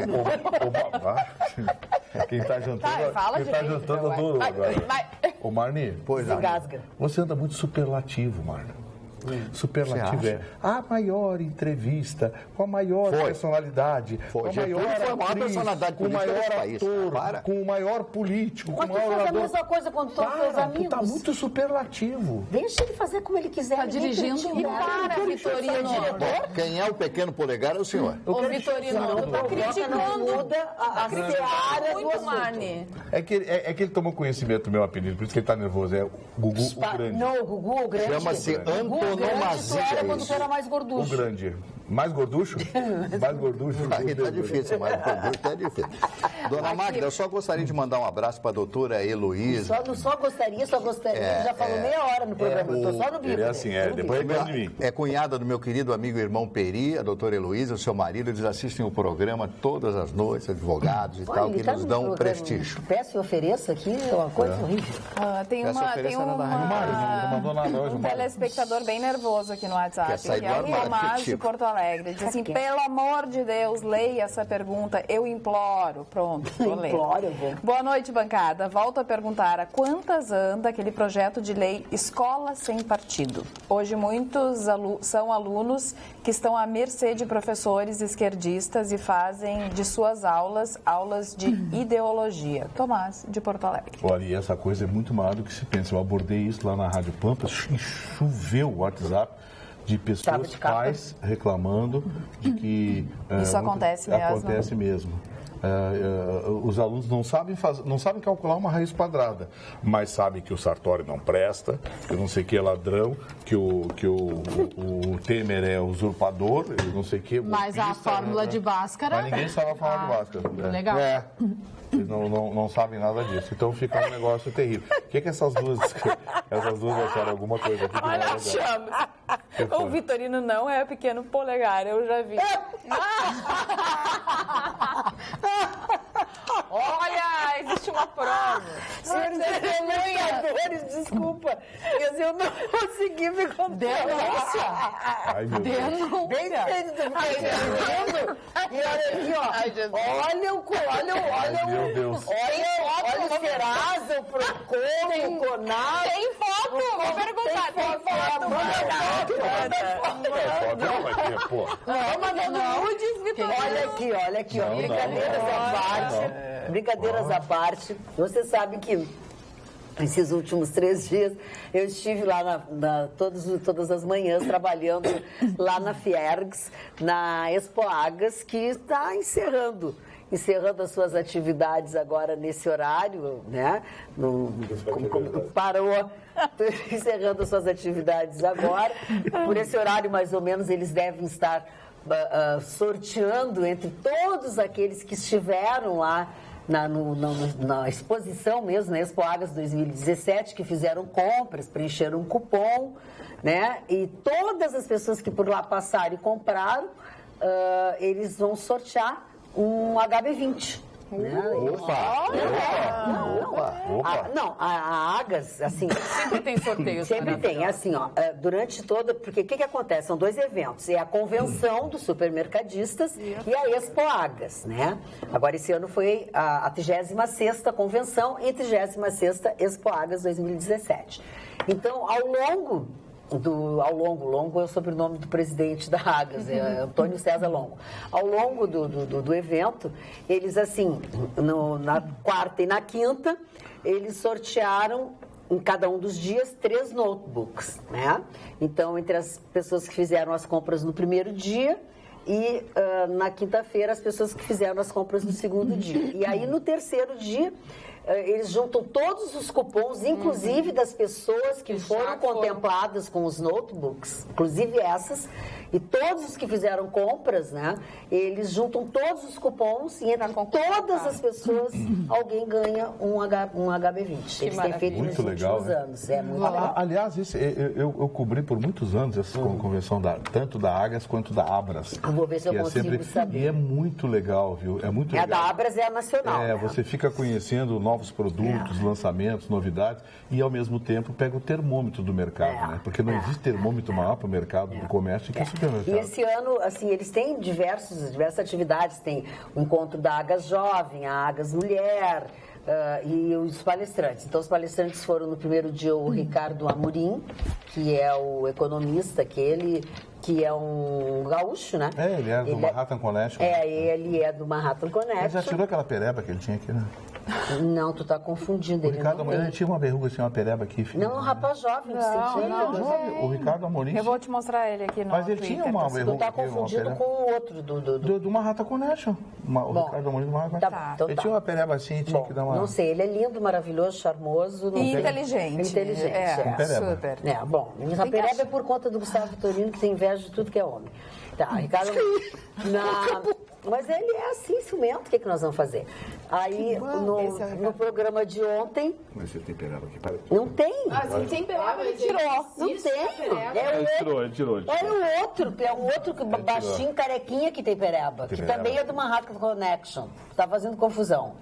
Quem tá jantando, fala quem tá direito, jantando duro agora. Ô, Marni, Engasga. você anda muito superlativo, Marni. Superlativo é a maior entrevista, com a maior personalidade, com a maior atriz, com o maior ator, com o maior político, com o maior orador. Mas tu faz a mesma coisa quando tu faz amigos. Tu tá muito superlativo. Deixa ele fazer como ele quiser. Tá dirigindo? Para, Vitorino. Quem é o pequeno polegar é o senhor. Ô, Vitorino, tu tá criticando a área Muito, Marne. É que ele tomou conhecimento do meu apelido, por isso que ele tá nervoso. É Gugu o Grande. Não, o Gugu o Grande. Chama-se Tu era quando tu era mais gorducho. O Grande. Mais gorducho? Mais gorducho. Aí tá difícil, mais gorducho tá difícil. Dona Magda, eu só gostaria de mandar um abraço para a doutora Heloísa. Só gostaria. Já falou meia hora no programa, eu tô só no bico. Ele é assim, depois ele de mim. É cunhada do meu querido amigo e irmão Peri, a doutora Heloísa, o seu marido, eles assistem o programa todas as noites, advogados e tal, que nos dão prestígio. Peço e ofereço aqui, é uma coisa horrível. Tem um telespectador bem nervoso aqui no WhatsApp, que é o Tomás de Porto Alegre. Diz assim, pelo amor de Deus, leia essa pergunta, eu imploro. Pronto, tô lendo. Boa noite, bancada. Volto a perguntar, a quantas anda aquele projeto de lei Escola Sem Partido? Hoje muitos são alunos que estão à mercê de professores esquerdistas e fazem de suas aulas de ideologia. Tomás, de Porto Alegre. Olha, e essa coisa é muito maior do que se pensa. Eu abordei isso lá na Rádio Pampa, choveu o WhatsApp de pessoas, pais, reclamando de que... Isso acontece mesmo. Acontece mesmo. Os alunos não sabem calcular uma raiz quadrada, mas sabem que o Sartori não presta, que não sei o que é ladrão, que o Temer é usurpador, não sei o que. Mas a fórmula de Bhaskara... Mas ninguém sabe a fórmula de Bhaskara. Legal. Eles não sabem nada disso. Então fica um negócio terrível. O que essas duas acharam alguma coisa aqui? Olha, chama. O Vitorino não é pequeno polegar, eu já vi. Olha, existe uma prova. Senhores telespectadores, desculpa, mas eu não consegui me conter. Denúncia! Ai, meu Deus. Bem feito, tu fica entendendo? E olha aqui, ó. Olha Meu Deus. Olha o Serasa, o Procon, o Conar. Tem foto? Vou perguntar. Tem foto? Não vai ter, pô. Mandando nudes, Vitor. Olha aqui, ó. Brincadeiras à parte. Você sabe que esses últimos 3 dias eu estive lá todas as manhãs trabalhando lá na Fiergs, na Expo Agas, que está encerrando as suas atividades agora nesse horário, né? Parou, encerrando as suas atividades agora. Por esse horário, mais ou menos, eles devem estar sorteando entre todos aqueles que estiveram lá na exposição mesmo, na Expo Agas 2017, que fizeram compras, preencheram um cupom, né? E todas as pessoas que por lá passaram e compraram, eles vão sortear um HB20. A Agas, assim... Sempre tem sorteio. Sempre tem, assim, ó, durante toda... Porque o que acontece? São 2 eventos. É a convenção dos supermercadistas e a Expo Agas, né? Agora, esse ano foi a 36ª convenção e 36ª Expo Agas 2017. Então, ao longo Longo é o sobrenome do presidente da Agas, é Antônio César Longo. Ao longo do evento, eles assim, na quarta e na quinta, eles sortearam em cada um dos dias 3 notebooks, né? Então, entre as pessoas que fizeram as compras no primeiro dia e na quinta-feira as pessoas que fizeram as compras no segundo dia. E aí, no terceiro dia, eles juntam todos os cupons, inclusive das pessoas que foram contempladas com os notebooks, inclusive essas, e todos os que fizeram compras, né? Eles juntam todos os cupons e entre todas as pessoas alguém ganha um HB20. Eles têm feito nos últimos anos. É muito legal. Aliás, eu cobri por muitos anos essa convenção tanto da Agas quanto da Abras. Eu vou ver se eu consigo saber. E é muito legal, viu? É muito legal. A da Abras é a nacional. Né? Você fica conhecendo novos produtos, lançamentos, novidades, e ao mesmo tempo pega o termômetro do mercado, né? Porque não existe termômetro maior para o mercado do comércio que o supermercado. E esse ano, assim, eles têm diversas atividades. Tem o encontro da Agas Jovem, a Agas Mulher, e os palestrantes. Então, os palestrantes foram no primeiro dia o Ricardo Amorim, que é o economista, que é um gaúcho, né? Ele é do Manhattan Connection. Ele é do Manhattan Connection. Mas já tirou aquela pereba que ele tinha aqui, né? Não, tu tá confundindo. O Ricardo Amorim tinha uma verruga, assim, uma pereba aqui. Filho. Não, um rapaz jovem. O Ricardo Amorim. Eu vou te mostrar ele aqui no Mas ele tinha uma verruga. Tu tá confundindo com o outro do Manhattan Connection. O Ricardo Amorim do Manhattan Connection. Então ele tinha uma pereba assim, tinha que dar uma... Não sei, ele é lindo, maravilhoso, charmoso. E inteligente. Super. Bom, a pereba é por conta do Gustavo Vitorino, que tem inveja de tudo que é homem. Tá, Ricardo... Mas ele é assim, ciumento, o que nós vamos fazer? Aí, no programa de ontem... Mas você tem pereba aqui? Não tem. Sim, tem pereba, ele tirou. Não tem. Ele tirou. Olha o outro, é um outro baixinho, carequinha que tem pereba, que também é do Manhattan Connection. Tá fazendo confusão.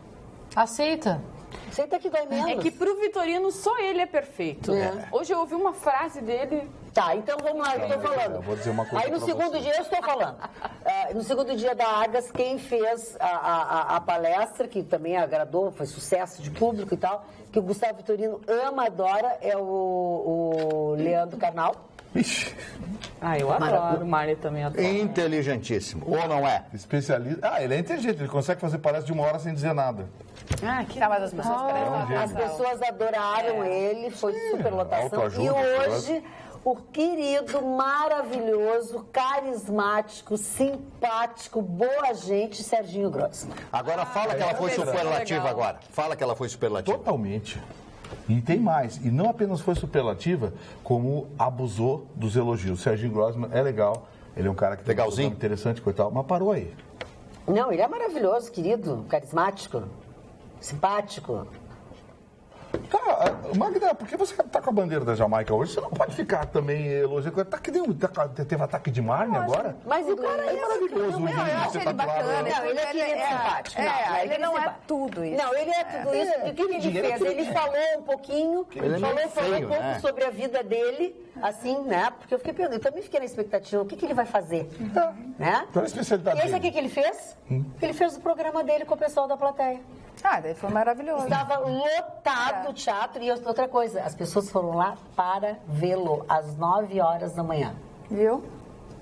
Aceita. Aceita que dói menos. É que pro Vitorino só ele é perfeito. Hoje eu ouvi uma frase dele... Tá, então vamos lá, eu estou falando. Eu vou dizer uma coisa. Aí no segundo dia eu estou falando. No segundo dia da Agas, quem fez a palestra, que também agradou, foi sucesso de público e tal, que o Gustavo Vitorino ama, adora, é o Leandro Carnal. Ixi. Eu adoro. O Mário também adora. Inteligentíssimo, ou não é? Especialista. Ele é inteligente, ele consegue fazer palestra de 1 hora sem dizer nada. Mas as pessoas As pessoas adoraram ele, foi super lotação. Autoajuda, E hoje... O querido, maravilhoso, carismático, simpático, boa gente, Serginho Grossman. Agora fala que ela foi superlativa agora. Fala que ela foi superlativa. Totalmente. E tem mais. E não apenas foi superlativa, como abusou dos elogios. O Serginho Grossman é legal. Ele é um cara que tem legalzinho, interessante, coitado, mas parou aí. Não, ele é maravilhoso, querido, carismático, simpático. Cara, Magda, por que você tá com a bandeira da Jamaica hoje? Você não pode ficar também elogiando. Teve ataque de Marne agora? Mas o cara é maravilhoso. Eu acho ele bacana. Não, ele é simpático. Ele não é tudo isso. Não, ele é tudo isso. O que ele fez? Ele falou um pouquinho, falou um pouco sobre a vida dele, assim, né? Porque eu também fiquei na expectativa, o que ele vai fazer? Né? Qual é a especialidade dele? E esse aqui que ele fez? Ele fez o programa dele com o pessoal da plateia. Daí foi maravilhoso. Estava lotado o teatro e outra coisa, as pessoas foram lá para vê-lo às 9 horas da manhã. Viu?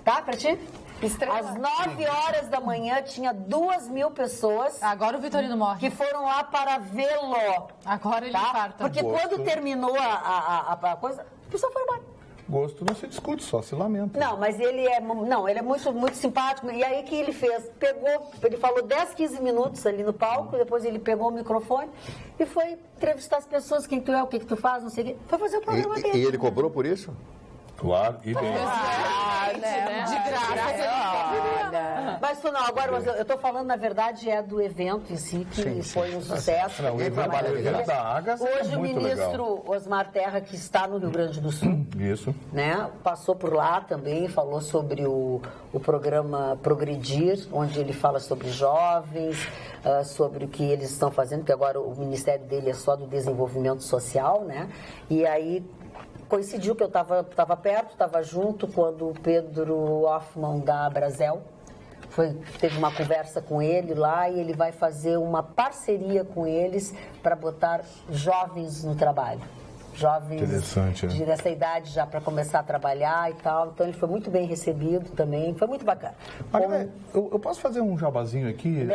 Tá, pra ti? Estrela. Às 9 horas da manhã tinha 2.000 pessoas. Agora o Vitorino morre. Que foram lá para vê-lo. Agora ele infarta. Porque quando terminou a coisa, a pessoa foi embora. Gosto não se discute, só se lamenta. Não, mas ele é muito, muito simpático. E aí o que ele fez? Ele falou 10, 15 minutos ali no palco, depois ele pegou o microfone e foi entrevistar as pessoas, quem tu é, o que tu faz, não sei o quê. Foi fazer o programa dele. E ele cobrou por isso? Claro, e bem. De graça. Mas não, agora eu tô falando, na verdade, é do evento em si, que foi um sucesso. O evento da Água hoje o muito ministro legal. Osmar Terra, que está no Rio Grande do Sul, isso, né, passou por lá também, falou sobre o programa Progredir, onde ele fala sobre jovens, sobre o que eles estão fazendo, porque agora o ministério dele é só do desenvolvimento social, né? E aí coincidiu que eu estava perto, estava junto quando o Pedro Hoffmann da Brasel teve uma conversa com ele lá e ele vai fazer uma parceria com eles para botar jovens no trabalho. Jovens dessa idade já para começar a trabalhar e tal. Então ele foi muito bem recebido também, foi muito bacana. Magda, eu posso fazer um jabazinho aqui,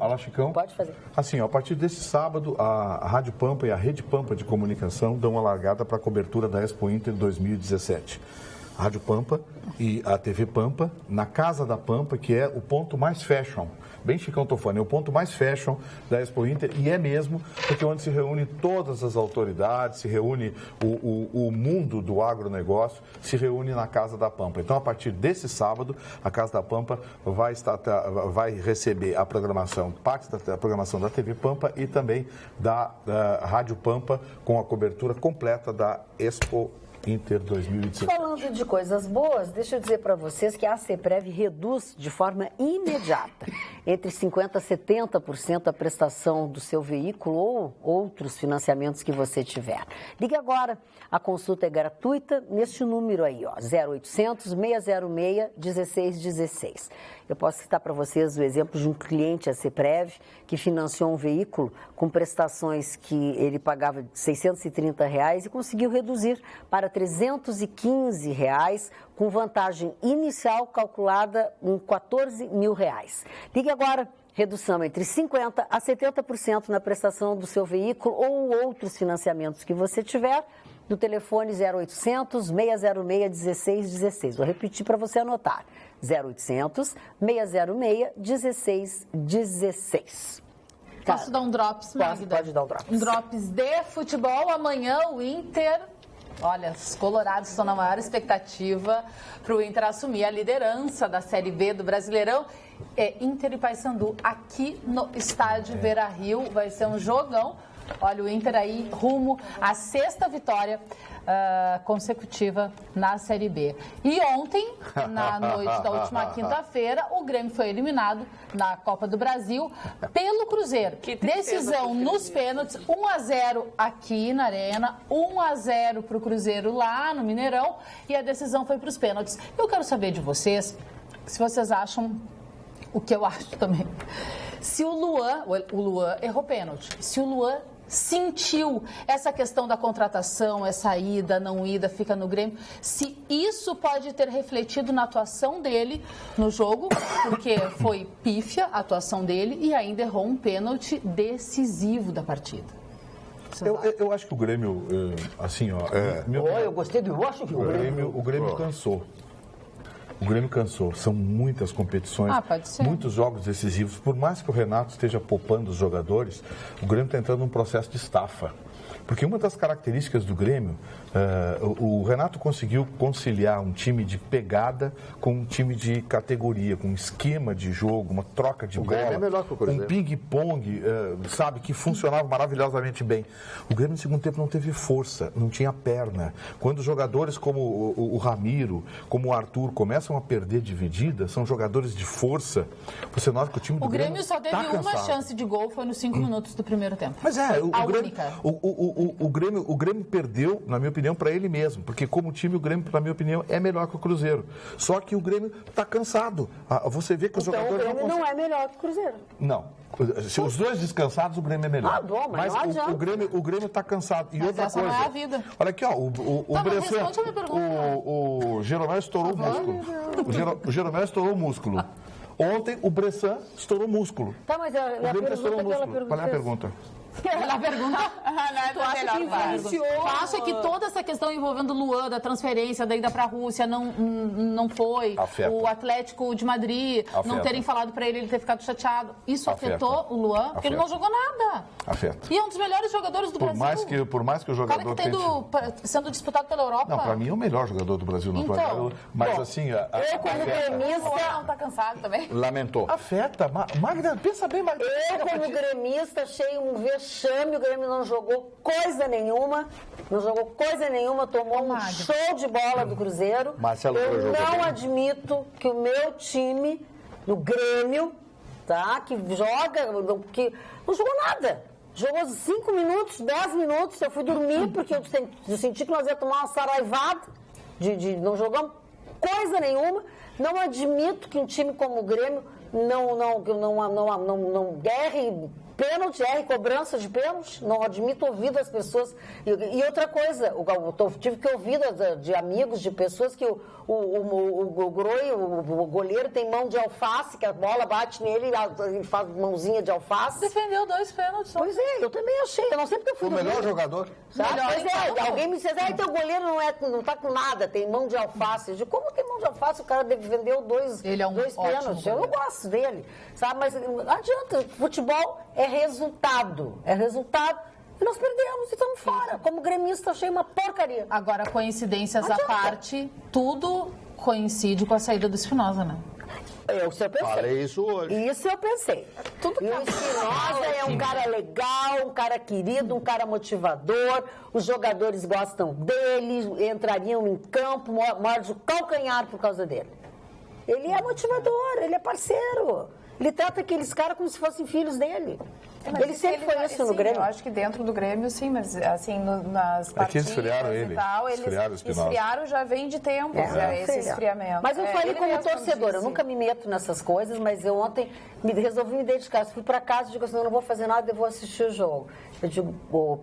Alachicão? Pode fazer. Assim, a partir desse sábado, a Rádio Pampa e a Rede Pampa de Comunicação dão uma largada para a cobertura da Expo Inter 2017. A Rádio Pampa e a TV Pampa, na Casa da Pampa, que é o ponto mais fashion, bem Chicão Tofani, é o ponto mais fashion da Expo Inter, e é mesmo, porque onde se reúne todas as autoridades, se reúne o mundo do agronegócio, se reúne na Casa da Pampa. Então, a partir desse sábado, a Casa da Pampa vai receber a programação, parte da programação da TV Pampa e também da Rádio Pampa, com a cobertura completa da Expo Inter 2017. Falando de coisas boas, deixa eu dizer para vocês que a CEPREV reduz de forma imediata, entre 50% a 70% a prestação do seu veículo ou outros financiamentos que você tiver. Ligue agora, a consulta é gratuita neste número aí, ó, 0800 606 1616. Eu posso citar para vocês o exemplo de um cliente, a CEPREV, que financiou um veículo com prestações que ele pagava de R$ 630 e conseguiu reduzir para R$ 315, com vantagem inicial calculada em R$ 14 mil. Ligue agora. Redução entre 50% a 70% na prestação do seu veículo ou outros financiamentos que você tiver, no telefone 0800 606 1616. Vou repetir para você anotar. 0800 606 1616. Posso dar um drops, Magda? Pode dar um drops. Um drops de futebol. Amanhã o Inter... Olha, os colorados estão na maior expectativa para o Inter assumir a liderança da Série B do Brasileirão. Inter e Paysandu aqui no estádio Beira-Rio. Vai ser um jogão. Olha, o Inter aí rumo à 6ª vitória consecutiva na Série B. E ontem, na noite da última quinta-feira, o Grêmio foi eliminado na Copa do Brasil pelo Cruzeiro. Decisão nos pênaltis, 1-0 aqui na Arena, 1-0 para o Cruzeiro lá no Mineirão, e a decisão foi para os pênaltis. Eu quero saber de vocês, se vocês acham o que eu acho também. Se o Luan errou pênalti, se o Luan sentiu essa questão da contratação, essa ida, não ida, fica no Grêmio, se isso pode ter refletido na atuação dele no jogo, porque foi pífia a atuação dele e ainda errou um pênalti decisivo da partida. Eu acho que o Grêmio, assim, ó... eu gostei do... Eu acho que o Grêmio cansou. O Grêmio cansou. São muitas competições, muitos jogos decisivos. Por mais que o Renato esteja poupando os jogadores, o Grêmio está entrando num processo de estafa. Porque uma das características do Grêmio, o Renato conseguiu conciliar um time de pegada com um time de categoria, com um esquema de jogo, uma troca de bola, é melhor que o Cruzeiro. um ping-pong, sabe, que funcionava maravilhosamente bem. O Grêmio no segundo tempo não teve força, não tinha perna. Quando jogadores como o Ramiro, como o Arthur começam a perder dividida, são jogadores de força, você nota que o time do Grêmio O Grêmio só teve uma chance de gol, foi nos 5 minutos do primeiro tempo. Mas o Grêmio perdeu, na minha opinião, para ele mesmo. Porque como time, o Grêmio, na minha opinião, é melhor que o Cruzeiro. Só que o Grêmio está cansado. Você vê que os jogadores... Então o Grêmio não é melhor que o Cruzeiro. Não. Se os dois descansados, o Grêmio é melhor. Bom, mas não adianta. O Grêmio está cansado. E mas outra essa coisa... não é a vida. Olha aqui, ó. O Jeromel estourou o músculo. O Jeromel estourou o músculo. Ontem, o Bressan estourou o músculo. Tá, mas a pergunta estourou o músculo. Qual é a pergunta? Ela pergunta, tu acha que influenciou? Tu acha que toda essa questão envolvendo o Luan, da transferência da ida para a Rússia, não foi? Afeta. O Atlético de Madrid, não terem falado para ele ter ficado chateado. Isso afetou o Luan? Porque ele não jogou nada. Afeta. E é um dos melhores jogadores do Brasil. Por mais que o jogador... O cara que sendo disputado pela Europa. Não, para mim é o melhor jogador do Brasil. Então, mas assim... Eu, como gremista... Não tá cansado também? Lamentou. Afeta. Magda, pensa bem, Magda. Eu, como gremista, achei um vexame. O Grêmio não jogou coisa nenhuma. Não jogou coisa nenhuma. Tomou um show de bola do Cruzeiro. Marcelo eu não admito que o meu time, no Grêmio, tá, que joga, que não jogou nada. Jogou 5 minutos, 10 minutos. Eu fui dormir porque eu senti que nós ia tomar uma saraivada. Não jogamos coisa nenhuma. Não admito que um time como o Grêmio não erre pênalti, cobrança de pênalti, não admito ouvir das pessoas. E outra coisa, eu tive que ouvir de amigos, de pessoas que o goleiro tem mão de alface, que a bola bate nele e faz mãozinha de alface. Defendeu 2 pênaltis. Pois é, eu também achei, eu não sei porque eu fui o melhor jogador. Sabe? Pois é, alguém me disse, teu goleiro não tá com nada, tem mão de alface. Eu digo, como tem mão de alface? O cara defendeu 2 pênaltis. Eu não gosto dele, sabe? Mas não adianta, futebol é resultado. E nós perdemos e estamos fora. Como gremista, achei uma porcaria. Agora, coincidências à parte, tudo coincide com a saída do Espinosa, né? Isso eu pensei. Falei isso hoje. Isso eu pensei. E o Espinosa é um cara legal, um cara querido, um cara motivador. Os jogadores gostam dele, entrariam em campo, morde o calcanhar por causa dele. Ele é motivador, ele é parceiro. Ele trata aqueles caras como se fossem filhos dele. Ele sempre foi isso no Grêmio. Eu acho que dentro do Grêmio, sim, mas assim, nas partidas e tal, eles esfriaram já vem de tempo, esse esfriamento. Mas eu falei como torcedor, eu nunca me meto nessas coisas, mas eu ontem resolvi me dedicar. Fui para casa e digo assim, eu não vou fazer nada, eu vou assistir o jogo. Eu digo,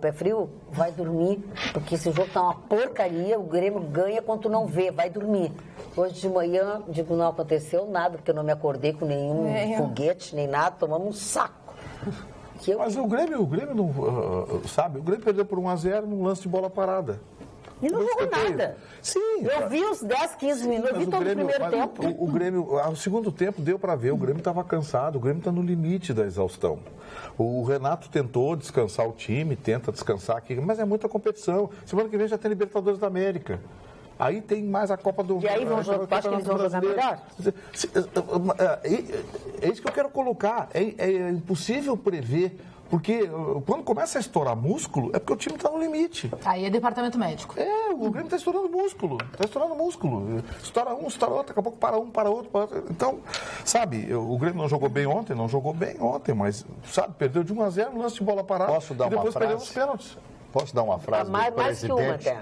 pé frio, vai dormir, porque esse jogo tá uma porcaria, o Grêmio ganha quando tu não vê, vai dormir. Hoje de manhã, digo, não aconteceu nada, porque eu não me acordei com nenhum foguete, nem nada, tomamos um saco. Mas o Grêmio não, sabe, o Grêmio perdeu por 1-0 num lance de bola parada. E não jogou nada. Sim. Eu vi os 10, 15 minutos, eu vi todo o primeiro tempo. O Grêmio, ao segundo tempo, deu para ver, o Grêmio estava cansado, o Grêmio está no limite da exaustão. O Renato tentou descansar o time, tenta descansar aqui, mas é muita competição. Semana que vem já tem Libertadores da América. Aí tem mais a Copa do... E aí vão jogar, acho que eles vão jogar melhor? É isso que eu quero colocar. É impossível prever, porque quando começa a estourar músculo, é porque o time está no limite. Aí é departamento médico. O Grêmio está estourando músculo. Estoura um, estoura outro, daqui a pouco para um, para outro. Então, sabe, o Grêmio não jogou bem ontem, mas, sabe, perdeu de 1-0 no lance de bola parada. Posso dar uma frase? Depois perdeu os pênaltis. Posso dar uma frase do presidente?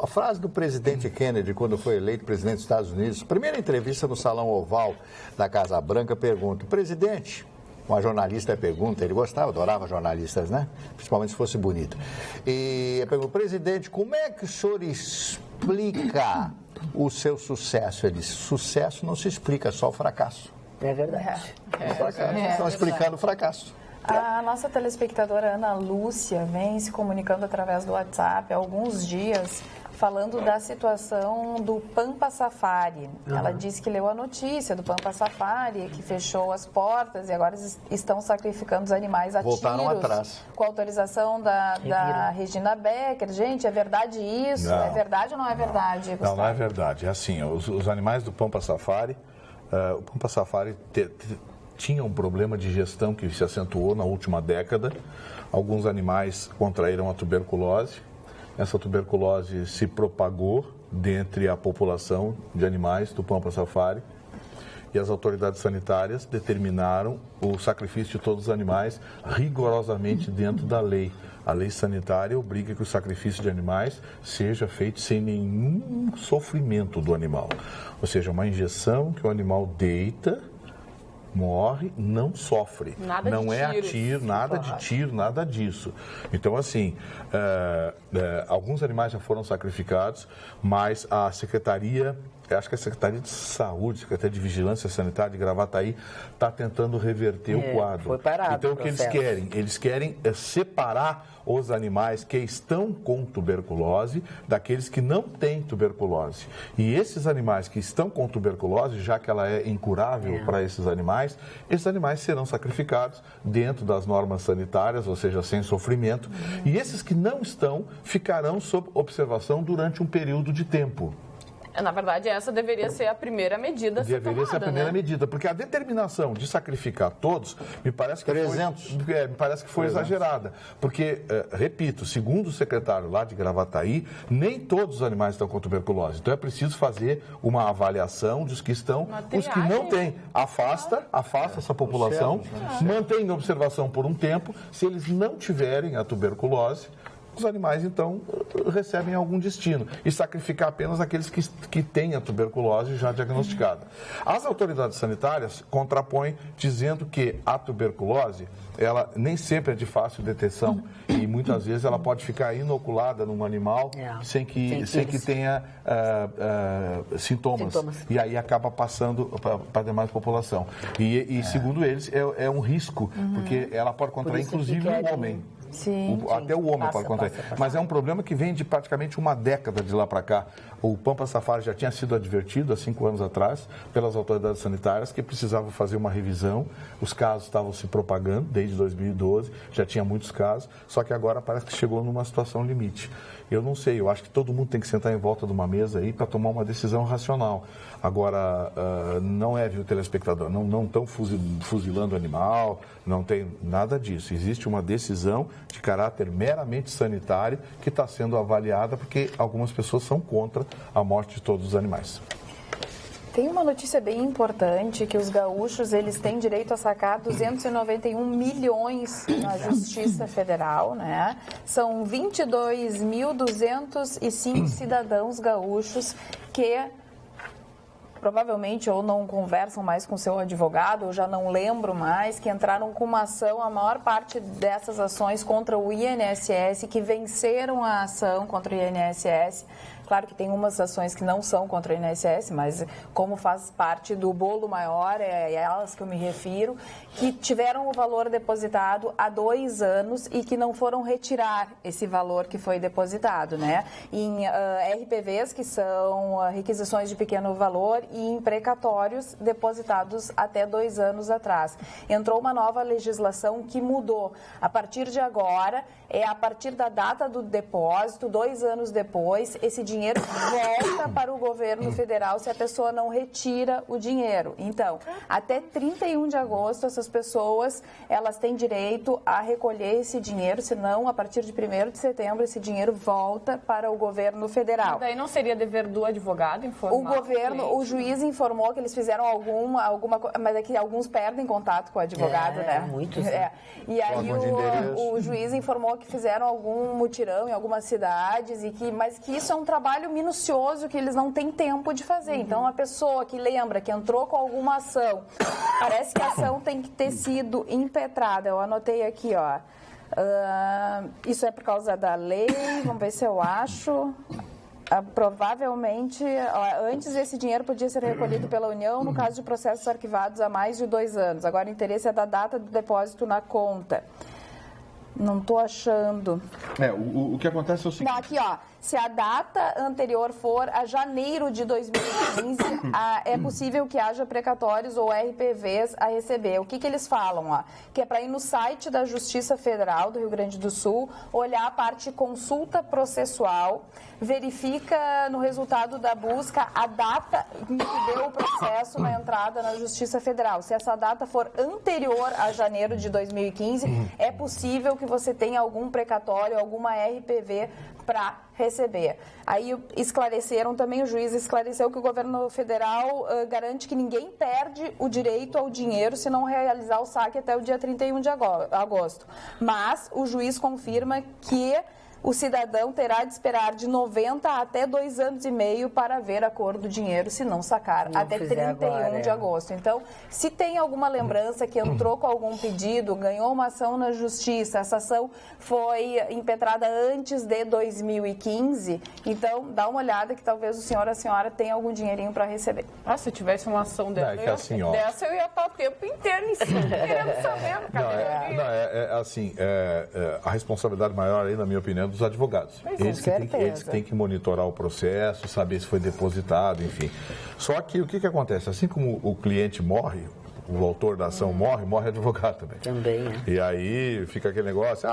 A frase do presidente Kennedy, quando foi eleito presidente dos Estados Unidos, primeira entrevista no Salão Oval da Casa Branca, pergunta, presidente, uma jornalista pergunta, ele gostava, adorava jornalistas, né? Principalmente se fosse bonito. E pergunta, presidente, como é que o senhor explica o seu sucesso? Ele disse, sucesso não se explica, só o fracasso. É verdade. Estão explicando o fracasso. A nossa telespectadora Ana Lúcia vem se comunicando através do WhatsApp há alguns dias, falando da situação do Pampa Safari. Ela disse que leu a notícia do Pampa Safari, que fechou as portas e agora estão sacrificando os animais a Voltaram tiros. Atrás. Com autorização da Regina Becker. Gente, é verdade isso? Não. É verdade ou não é verdade, Gustavo? Não é verdade. É assim, os animais do Pampa Safari, o Pampa Safari tinha um problema de gestão que se acentuou na última década. Alguns animais contraíram a tuberculose. Essa tuberculose se propagou dentre a população de animais do Pampa Safari e as autoridades sanitárias determinaram o sacrifício de todos os animais rigorosamente dentro da lei. A lei sanitária obriga que o sacrifício de animais seja feito sem nenhum sofrimento do animal. Ou seja, uma injeção que o animal deita, morre, não sofre. Nada não de é tiros. a tiro, nada de tiro, nada disso. Então, assim, alguns animais já foram sacrificados, mas a Secretaria, acho que a Secretaria de Saúde, Secretaria de Vigilância Sanitária de Gravataí, está tentando reverter o quadro. Foi parado então, o o que eles processo. querem? Eles querem separar os animais que estão com tuberculose daqueles que não têm tuberculose. E esses animais que estão com tuberculose, já que ela é incurável para esses animais serão sacrificados dentro das normas sanitárias, ou seja, sem sofrimento. E esses que não estão ficarão sob observação durante um período de tempo. Na verdade, essa deveria ser a primeira medida a ser Deveria ser a primeira né? medida, porque a determinação de sacrificar todos, me parece que foi exagerada. Porque, repito, segundo o secretário lá de Gravataí, nem todos os animais estão com tuberculose. Então é preciso fazer uma avaliação dos que estão, os que não têm. Afasta essa população, mantém em observação por um tempo. Se eles não tiverem a tuberculose, os animais, então, recebem algum destino e sacrificar apenas aqueles que têm a tuberculose já diagnosticada. As autoridades sanitárias contrapõem dizendo que a tuberculose, ela nem sempre é de fácil detecção e muitas vezes ela pode ficar inoculada num animal sem que tenha sintomas. E aí acaba passando para a demais população. E segundo eles, é um risco, porque ela pode contrair, inclusive, o homem. Até o homem pode contrair. Mas é um problema que vem de praticamente uma década de lá para cá. O Pampa Safari já tinha sido advertido há 5 anos atrás pelas autoridades sanitárias que precisavam fazer uma revisão. Os casos estavam se propagando desde 2012, já tinha muitos casos, só que agora parece que chegou numa situação limite. Eu não sei, eu acho que todo mundo tem que sentar em volta de uma mesa aí para tomar uma decisão racional. Agora, não é, viu, telespectador, não estão fuzilando o animal, não tem nada disso. Existe uma decisão de caráter meramente sanitário que está sendo avaliada porque algumas pessoas são contra a morte de todos os animais. Tem uma notícia bem importante, que os gaúchos eles têm direito a sacar 291 milhões na Justiça Federal, né? São 22.205 cidadãos gaúchos que provavelmente ou não conversam mais com seu advogado, ou já não lembro mais, que entraram com uma ação, a maior parte dessas ações contra o INSS, que venceram a ação contra o INSS. Claro que tem umas ações que não são contra o INSS, mas como faz parte do bolo maior, é elas que eu me refiro, que tiveram o valor depositado há 2 anos e que não foram retirar esse valor que foi depositado, né? Em RPVs, que são requisições de pequeno valor, e em precatórios depositados até 2 anos atrás. Entrou uma nova legislação que mudou. A partir de agora, a partir da data do depósito, 2 anos depois, esse dinheiro volta para o governo federal se a pessoa não retira o dinheiro. Então, até 31 de agosto, essas pessoas, elas têm direito a recolher esse dinheiro, senão, a partir de 1º de setembro, esse dinheiro volta para o governo federal. E daí não seria dever do advogado informar? O juiz informou que eles fizeram alguma coisa, mas é que alguns perdem contato com o advogado, né? Muitos. E aí o juiz informou que fizeram algum mutirão em algumas cidades, mas que isso é um trabalho minucioso que eles não têm tempo de fazer. Então, a pessoa que lembra que entrou com alguma ação, parece que a ação tem que ter sido impetrada. Eu anotei aqui, ó. Isso é por causa da lei, vamos ver se eu acho. Provavelmente, antes esse dinheiro podia ser recolhido pela União no caso de processos arquivados há mais de 2 anos. Agora, o interesse é da data do depósito na conta. Não estou achando. O que acontece é o seguinte... Não, aqui, ó. Se a data anterior for a janeiro de 2015, é possível que haja precatórios ou RPVs a receber. O que eles falam? Ó? Que é para ir no site da Justiça Federal do Rio Grande do Sul, olhar a parte consulta processual, verifica no resultado da busca a data em que deu o processo na entrada na Justiça Federal. Se essa data for anterior a janeiro de 2015, é possível que você tenha algum precatório, alguma RPV para receber. Aí esclareceram também, o juiz esclareceu que o governo federal garante que ninguém perde o direito ao dinheiro se não realizar o saque até o dia 31 de agosto. Mas o juiz confirma que o cidadão terá de esperar de 90 até 2 anos e meio para ver a cor do dinheiro, se não sacar, até 31 de agosto. Então, se tem alguma lembrança que entrou com algum pedido, ganhou uma ação na justiça, essa ação foi impetrada antes de 2015, então dá uma olhada que talvez o senhor ou a senhora tenha algum dinheirinho para receber. Ah, se tivesse uma ação dessa, dessa eu ia estar o tempo inteiro em cima, querendo saber. A responsabilidade maior aí, na minha opinião, dos advogados. Eles que têm que monitorar o processo, saber se foi depositado, enfim. Só que o que acontece? Assim como o cliente morre, o autor da ação morre o advogado também. Também, E aí fica aquele negócio,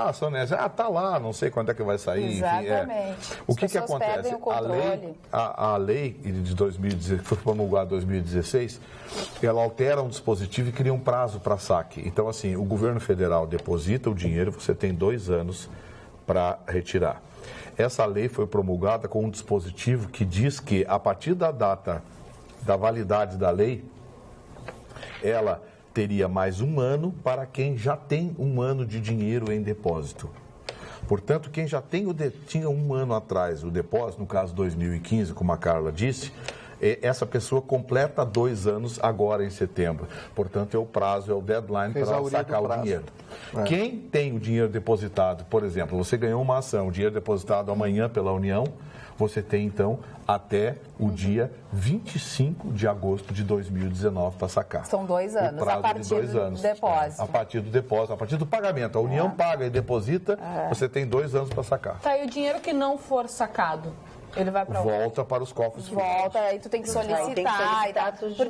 tá lá, não sei quando é que vai sair. Exatamente. Enfim, O que acontece? A lei de 2016, que foi promulgada em 2016, ela altera um dispositivo e cria um prazo para saque. Então, assim, o governo federal deposita o dinheiro, você tem 2 anos para retirar. Essa lei foi promulgada com um dispositivo que diz que, a partir da data da validade da lei, ela teria mais 1 ano para quem já tem 1 ano de dinheiro em depósito. Portanto, quem já tinha 1 ano atrás o depósito, no caso 2015, como a Carla disse, essa pessoa completa 2 anos agora em setembro. Portanto, é o prazo, é o deadline para sacar o dinheiro. Quem tem o dinheiro depositado, por exemplo, você ganhou uma ação, o dinheiro depositado amanhã pela União, você tem, então, até o dia 25 de agosto de 2019 para sacar. São 2 anos, a partir do depósito. A partir do depósito, a partir do pagamento. A União paga e deposita, você tem 2 anos para sacar. Tá, e o dinheiro que não for sacado? Ele vai para volta para os cofres. Volta, aí tu tem que solicitar.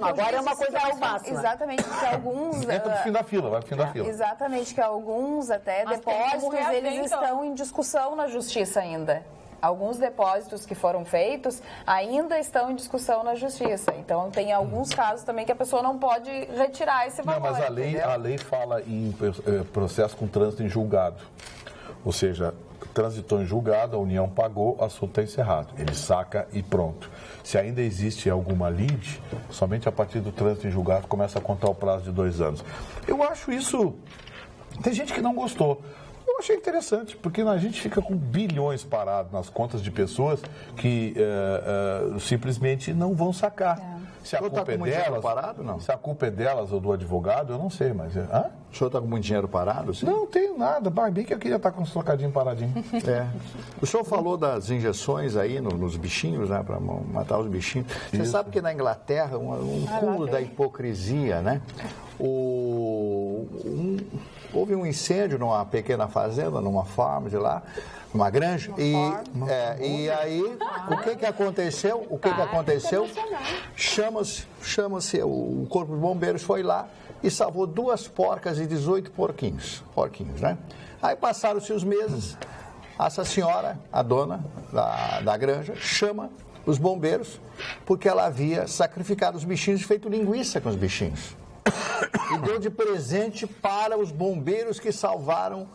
Agora é uma coisa mais fácil. Exatamente, que alguns... Entra no fim da fila, vai pro fim da fila. Exatamente, que alguns até depósitos, eles estão em discussão na justiça ainda. Alguns depósitos que foram feitos ainda estão em discussão na justiça. Então, tem alguns casos também que a pessoa não pode retirar esse valor. Não, mas a lei fala em processo com trânsito em julgado. Ou seja, transitou em julgado, a União pagou, o assunto está encerrado. Ele saca e pronto. Se ainda existe alguma lide, somente a partir do trânsito em julgado começa a contar o prazo de 2 anos. Eu acho isso... Tem gente que não gostou. Eu achei interessante, porque a gente fica com bilhões parados nas contas de pessoas que simplesmente não vão sacar. Se a culpa é delas, parado, não? Se a culpa é delas ou do advogado, eu não sei, mas... O senhor está com muito dinheiro parado? Sim? Não tenho nada, bem que eu queria estar com uns trocadinhos paradinhos. O senhor falou das injeções aí nos bichinhos, né, para matar os bichinhos. Você sabe que na Inglaterra, um cúmulo da hipocrisia, né? Houve um incêndio numa pequena fazenda, numa farm de lá, numa granja, e aí o que aconteceu? Chama-se, o Corpo de Bombeiros foi lá e salvou 2 porcas e 18 porquinhos, né? Aí passaram-se os meses, essa senhora, a dona da granja, chama os bombeiros porque ela havia sacrificado os bichinhos e feito linguiça com os bichinhos. E deu de presente para os bombeiros que salvaram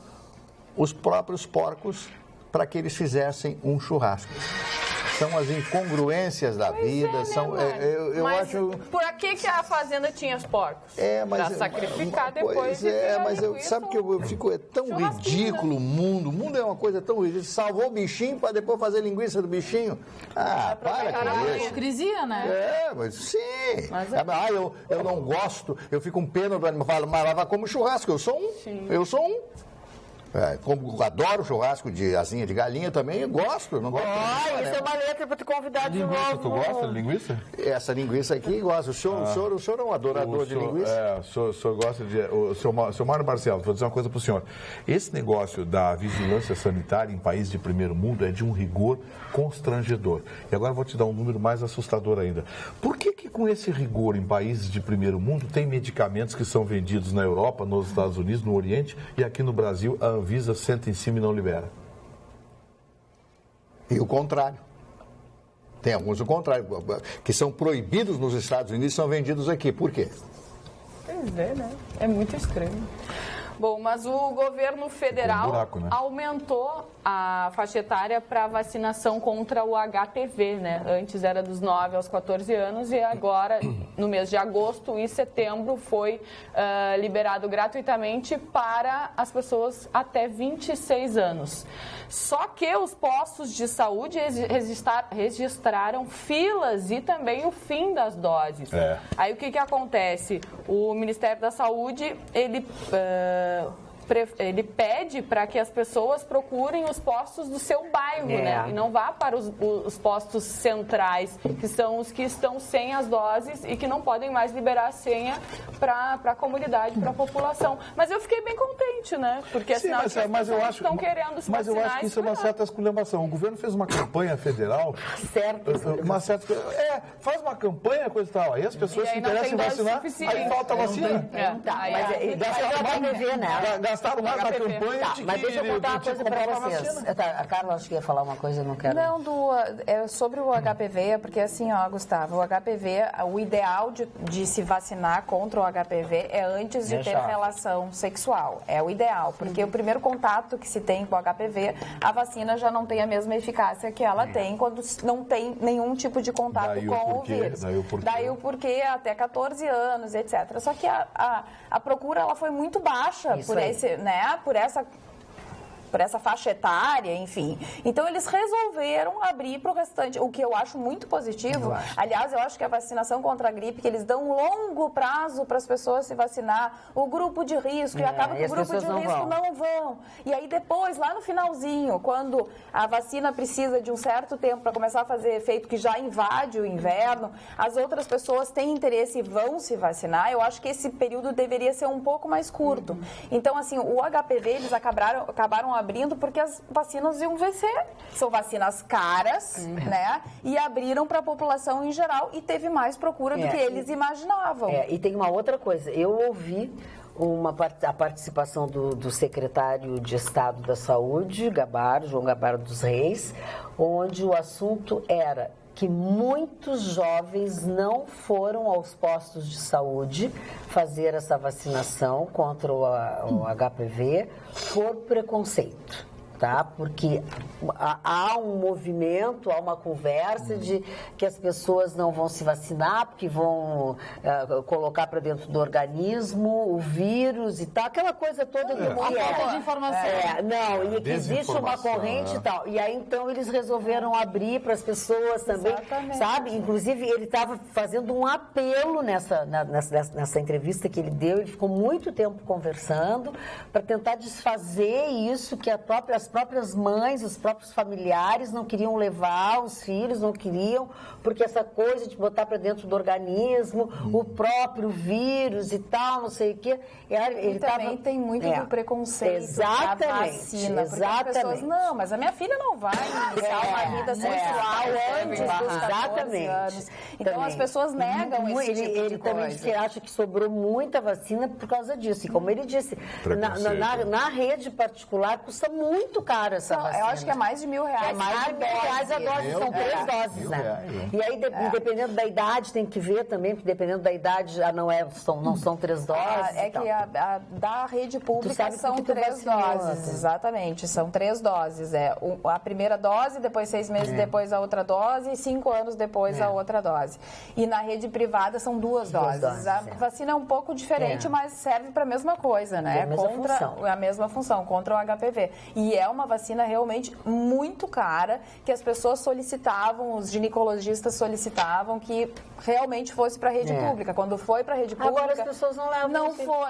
os próprios porcos para que eles fizessem um churrasco. São as incongruências da vida. Mas por que a fazenda tinha os porcos? Para sacrificar depois. Sabe que eu fico... É tão ridículo o mundo. O mundo é uma coisa tão ridícula. Salvou o bichinho para depois fazer linguiça do bichinho. Para com isso. Hipocrisia, né? Mas sim. Eu não gosto. Eu fico com pena do animal. Falo, mas lá vai como churrasco. Eu sou um. Como adoro churrasco de asinha de galinha também, eu gosto. Não gosto isso é uma letra para te convidar de novo. Tu gosta de linguiça? Essa linguiça aqui, gosto. O senhor é um adorador de linguiça? O senhor gosta de... O senhor Mário Marcelo, vou dizer uma coisa para o senhor. Esse negócio da vigilância sanitária em países de primeiro mundo é de um rigor constrangedor. E agora eu vou te dar um número mais assustador ainda. Por que com esse rigor em países de primeiro mundo tem medicamentos que são vendidos na Europa, nos Estados Unidos, no Oriente, e aqui no Brasil a Anvisa senta em cima e não libera? E o contrário. Tem alguns o contrário, que são proibidos nos Estados Unidos e são vendidos aqui. Por quê? Pois é, né? É muito estranho. Bom, mas o governo federal aumentou a faixa etária para vacinação contra o HPV, né? Antes era dos 9 aos 14 anos e agora, no mês de agosto e setembro, foi liberado gratuitamente para as pessoas até 26 anos. Só que os postos de saúde registraram filas e também o fim das doses. Aí o que acontece? O Ministério da Saúde, ele pede para que as pessoas procurem os postos do seu bairro, né? E não vá para os postos centrais, que são os que estão sem as doses e que não podem mais liberar a senha para a comunidade, para a população. Mas eu fiquei bem contente, né? Porque afinal as pessoas estão querendo se vacinar. Mas eu acho que isso é uma certa esculhambação. O governo fez uma campanha federal... faz uma campanha, coisa e tal. Aí as pessoas se interessam em vacinar, aí falta vacina. Gastaram mais na campanha de mas deixa eu contar uma coisa para vocês. A Carla acho que ia falar uma coisa, eu não quero... Não, sobre o HPV, porque assim, Gustavo, o HPV, o ideal de se vacinar contra o HPV é antes de ter relação sexual. É o ideal, porque o primeiro contato que se tem com o HPV, a vacina já não tem a mesma eficácia que ela tem quando não tem nenhum tipo de contato com o vírus. Daí o porquê até 14 anos, etc. Só que a procura ela foi muito baixa por essa faixa etária, enfim. Então, eles resolveram abrir para o restante, o que eu acho muito positivo. Aliás, eu acho que a vacinação contra a gripe, que eles dão um longo prazo para as pessoas se vacinar, o grupo de risco, e acaba que o grupo de risco não vão. E aí, depois, lá no finalzinho, quando a vacina precisa de um certo tempo para começar a fazer efeito, que já invade o inverno, as outras pessoas têm interesse e vão se vacinar, eu acho que esse período deveria ser um pouco mais curto. Então, assim, o HPV, eles acabaram abrindo porque as vacinas iam vencer. São vacinas caras, né? E abriram para a população em geral e teve mais procura do que eles imaginavam. E tem uma outra coisa. Eu ouvi a participação do secretário de Estado da Saúde, João Gabardo dos Reis, onde o assunto era que muitos jovens não foram aos postos de saúde fazer essa vacinação contra o HPV por preconceito. Tá? Porque há um movimento, há uma conversa de que as pessoas não vão se vacinar porque vão colocar para dentro do organismo o vírus e tal, aquela coisa toda do a falta de informação. E que existe uma corrente e tal. E aí, então, eles resolveram abrir para as pessoas também, sabe? Inclusive, ele estava fazendo um apelo nessa entrevista que ele deu, ele ficou muito tempo conversando para tentar desfazer isso que as próprias mães, os próprios familiares não queriam levar os filhos, não queriam, porque essa coisa de botar para dentro do organismo o próprio vírus e tal, não sei o quê. Ele também tem muito do preconceito da vacina. Porque as pessoas, não, mas a minha filha não vai iniciar uma vida sexual antes dos 14 anos. Então as pessoas negam esse tipo de Ele também disse que acha que sobrou muita vacina por causa disso. E como ele disse, na rede particular custa muito caro essa vacina. Eu acho que é mais de R$1.000. É mais de R$1.000 a dose, são 3 doses, né? E aí, dependendo da idade, tem que ver também, porque dependendo da idade, já não são 3 doses. Que da rede pública são 3 doses, exatamente, são 3 doses. A primeira dose, depois 6 meses depois a outra dose e 5 anos depois a outra dose. E na rede privada são 2 doses. A vacina é um pouco diferente, mas serve para a mesma coisa, né? A mesma função, contra o HPV. E é uma vacina realmente muito cara, que as pessoas solicitavam, os ginecologistas solicitavam que realmente fosse para a rede pública. Quando foi para a rede pública... Agora as pessoas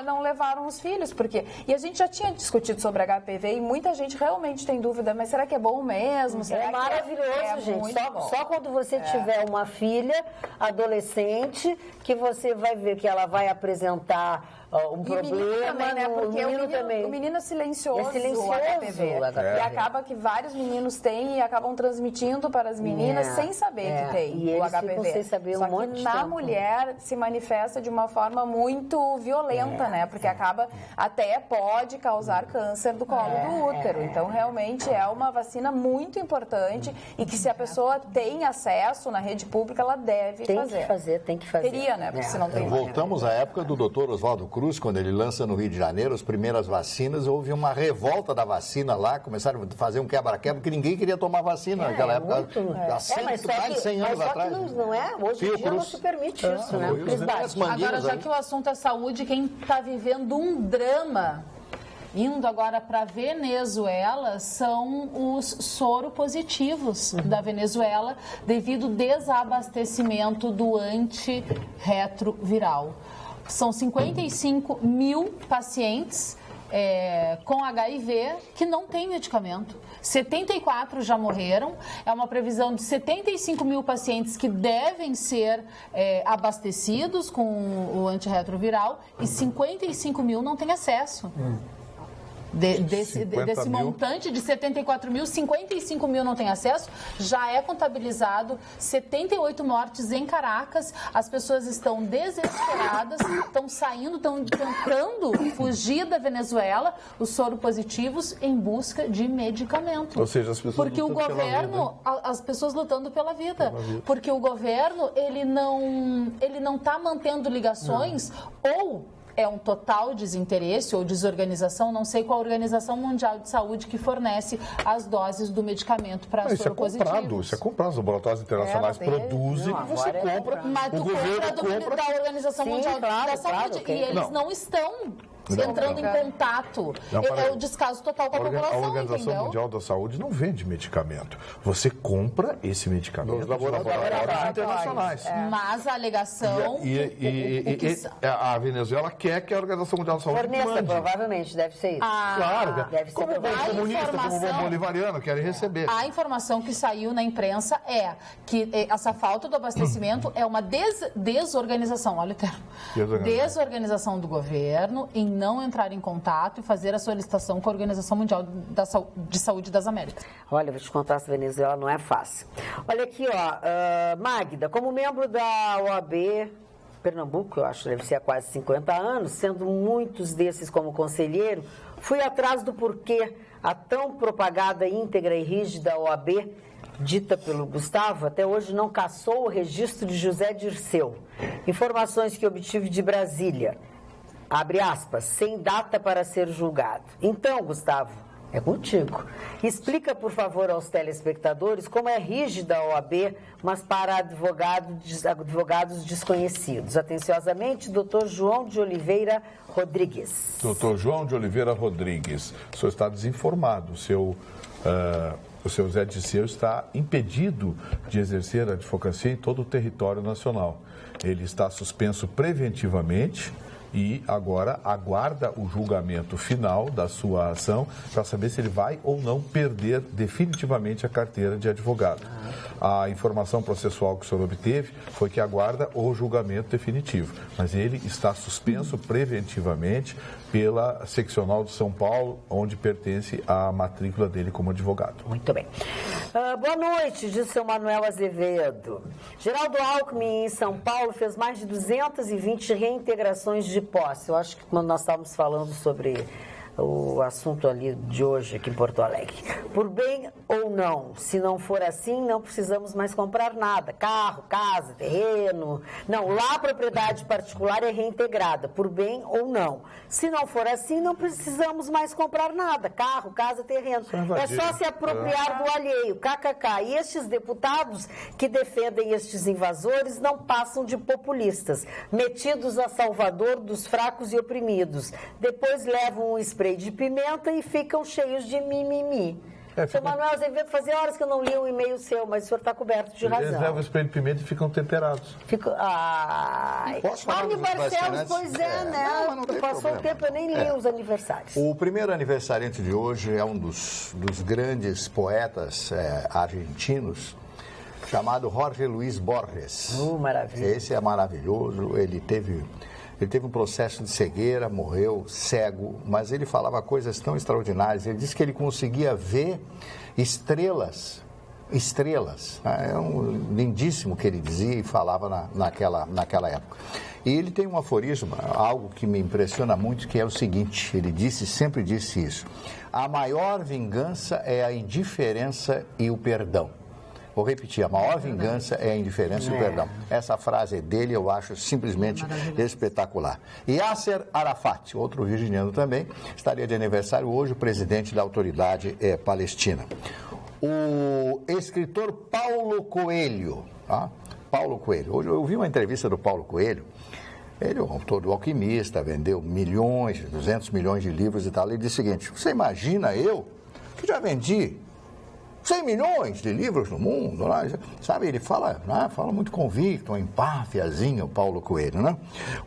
não levaram os filhos, porque... E a gente já tinha discutido sobre HPV e muita gente realmente tem dúvida, mas será que é bom mesmo? Será maravilhoso, gente. Só quando você tiver uma filha adolescente que você vai ver que ela vai apresentar um problema também, né? Porque o menino é silencioso, o HPV. E acaba que vários meninos têm e acabam transmitindo para as meninas sem saber que tem o HPV. Sem saber Só que na mulher se manifesta de uma forma muito violenta, né? Porque até pode causar câncer do colo do útero. Então, realmente é uma vacina muito importante e que se a pessoa tem acesso na rede pública, ela deve fazer. Tem que fazer. Teria, né? Porque senão tem. Voltamos à época do Dr. Oswaldo Cruz, quando ele lança no Rio de Janeiro as primeiras vacinas, houve uma revolta da vacina lá, começaram a fazer um quebra-quebra, porque ninguém queria tomar vacina naquela época, há 100 anos atrás. Não é? Hoje em dia não se permite isso, né? Agora, já que o assunto é saúde, quem está vivendo um drama, indo agora para a Venezuela, são os soropositivos da Venezuela, devido ao desabastecimento do antirretroviral. São 55 mil pacientes com HIV que não têm medicamento. 74 já morreram. É uma previsão de 75 mil pacientes que devem ser abastecidos com o antirretroviral e 55 mil não têm acesso. Desse montante de 74 mil, 55 mil não têm acesso, já é contabilizado 78 mortes em Caracas. As pessoas estão desesperadas, estão saindo, estão tentando fugir da Venezuela, os soropositivos, em busca de medicamento. Ou seja, as pessoas porque o governo, as pessoas lutando pela vida. Porque o governo, ele não está mantendo ligações ou é um total desinteresse ou desorganização, não sei qual a Organização Mundial de Saúde que fornece as doses do medicamento para soropositivos. Isso é comprado, os laboratórios internacionais produzem e você compra. Mas tu compra da Organização Mundial da Saúde e eles não estão entrando em contato. É o descaso total com a população, A Organização Mundial da Saúde não vende medicamento. Você compra esse medicamento nos laboratórios internacionais. Mas a alegação... a Venezuela quer que a Organização Mundial da Saúde forneça, provavelmente, deve ser isso. Claro, deve ser como bom comunista, como bom bolivariano, querem receber. A informação que saiu na imprensa é que essa falta do abastecimento é uma desorganização, olha o termo, desorganização do governo em não entrar em contato e fazer a solicitação com a Organização Mundial de Saúde das Américas. Olha, vou te contar, essa Venezuela não é fácil. Olha aqui, Magda, como membro da OAB Pernambuco, eu acho que deve ser há quase 50 anos, sendo muitos desses como conselheiro, fui atrás do porquê a tão propagada íntegra e rígida OAB, dita pelo Gustavo, até hoje não cassou o registro de José Dirceu. Informações que obtive de Brasília. Abre aspas, sem data para ser julgado. Então, Gustavo, é contigo. Explica, por favor, aos telespectadores como é rígida a OAB, mas para advogados desconhecidos. Atenciosamente, Dr. João de Oliveira Rodrigues. Dr. João de Oliveira Rodrigues, o senhor está desinformado. O seu Zé Dirceu está impedido de exercer a advocacia em todo o território nacional. Ele está suspenso preventivamente e agora aguarda o julgamento final da sua ação para saber se ele vai ou não perder definitivamente a carteira de advogado. A informação processual que o senhor obteve foi que aguarda o julgamento definitivo, mas ele está suspenso preventivamente pela seccional de São Paulo, onde pertence a matrícula dele como advogado. Muito bem. Boa noite, diz o seu Manuel Azevedo. Geraldo Alckmin, em São Paulo, fez mais de 220 reintegrações de posse. Eu acho que quando nós estávamos falando sobre o assunto ali de hoje aqui em Porto Alegre. Por bem ou não, se não for assim, não precisamos mais comprar nada. Carro, casa, terreno. Não, lá a propriedade particular é reintegrada, por bem ou não. Se não for assim, não precisamos mais comprar nada. Carro, casa, terreno. É só se apropriar do alheio. KKK. E estes deputados que defendem estes invasores não passam de populistas, metidos a salvador dos fracos e oprimidos. Depois levam um spray de pimenta e ficam cheios de mimimi. Seu Manuel Azevedo, fazia horas que eu não li um e-mail seu, mas o senhor está coberto de razão. Eles levam spray de pimenta e ficam temperados. Marni Barcelos, pois né? Passou o tempo, eu nem li os aniversários. O primeiro aniversariante de hoje é um dos grandes poetas argentinos, chamado Jorge Luis Borges. Maravilha. Esse é maravilhoso, ele teve um processo de cegueira, morreu cego, mas ele falava coisas tão extraordinárias. Ele disse que ele conseguia ver estrelas. É um lindíssimo que ele dizia e falava naquela época. E ele tem um aforismo, algo que me impressiona muito, que é o seguinte, ele sempre disse isso: a maior vingança é a indiferença e o perdão. Vou repetir, a maior vingança é a indiferença e o perdão. Essa frase dele eu acho simplesmente espetacular. Yasser Arafat, outro virginiano também, estaria de aniversário hoje, o presidente da autoridade palestina. O escritor Paulo Coelho, Paulo Coelho. Hoje eu vi uma entrevista do Paulo Coelho. Ele é o autor do Alquimista, vendeu 200 milhões de livros e tal. Ele disse o seguinte: você imagina eu, que já vendi 100 milhões de livros no mundo, né? Sabe, ele fala muito convicto, uma empáfiazinha, o Paulo Coelho, né?